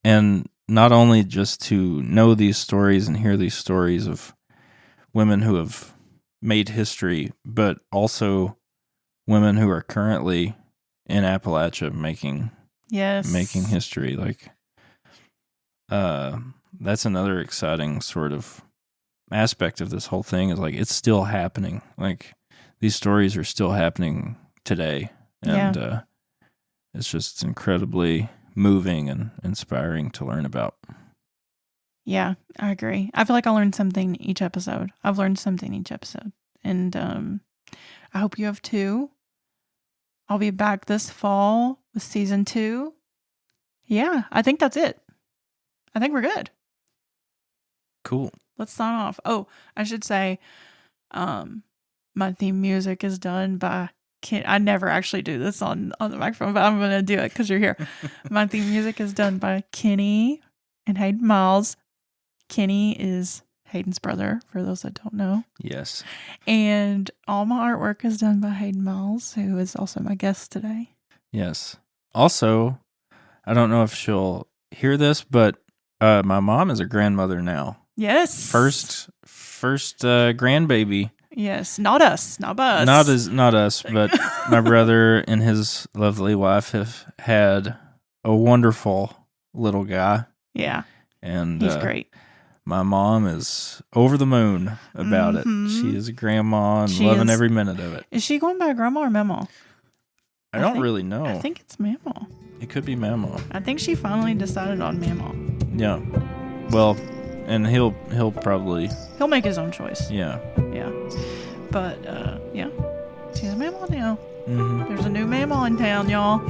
Speaker 2: and not only just to know these stories and hear these stories of women who have made history, but also women who are currently in Appalachia making history. Like, that's another exciting sort of aspect of this whole thing, is like, it's still happening. Like, these stories are still happening today, and it's just incredibly moving and inspiring to learn about.
Speaker 1: Yeah, I agree. I feel like I learned something each episode. I've learned something each episode. And I hope you have too. I'll be back this fall with season 2. Yeah, I think that's it. I think we're good.
Speaker 2: Cool.
Speaker 1: Let's sign off. Oh, I should say, my theme music is done by I never actually do this on the microphone, but I'm going to do it because you're here. My theme music is done by Kenny and Hayden Miles. Kenny is Hayden's brother, for those that don't know.
Speaker 2: Yes.
Speaker 1: And all my artwork is done by Hayden Miles, who is also my guest today.
Speaker 2: Yes. Also, I don't know if she'll hear this, but my mom is a grandmother now.
Speaker 1: Yes.
Speaker 2: First grandbaby.
Speaker 1: Yes, not us, not us.
Speaker 2: Not us, but my brother and his lovely wife have had a wonderful little guy.
Speaker 1: Yeah.
Speaker 2: And
Speaker 1: he's great.
Speaker 2: My mom is over the moon about it. She is a grandma and loving every minute of it.
Speaker 1: Is she going by grandma or Mamaw?
Speaker 2: I don't really know.
Speaker 1: I think it's Mamaw.
Speaker 2: It could be Mamaw.
Speaker 1: I think she finally decided on Mamaw.
Speaker 2: Yeah. Well, and he'll probably...
Speaker 1: He'll make his own choice.
Speaker 2: Yeah.
Speaker 1: Yeah. But, yeah. She's a Mamaw now.
Speaker 2: Mm-hmm.
Speaker 1: There's a new Mamaw in town, y'all.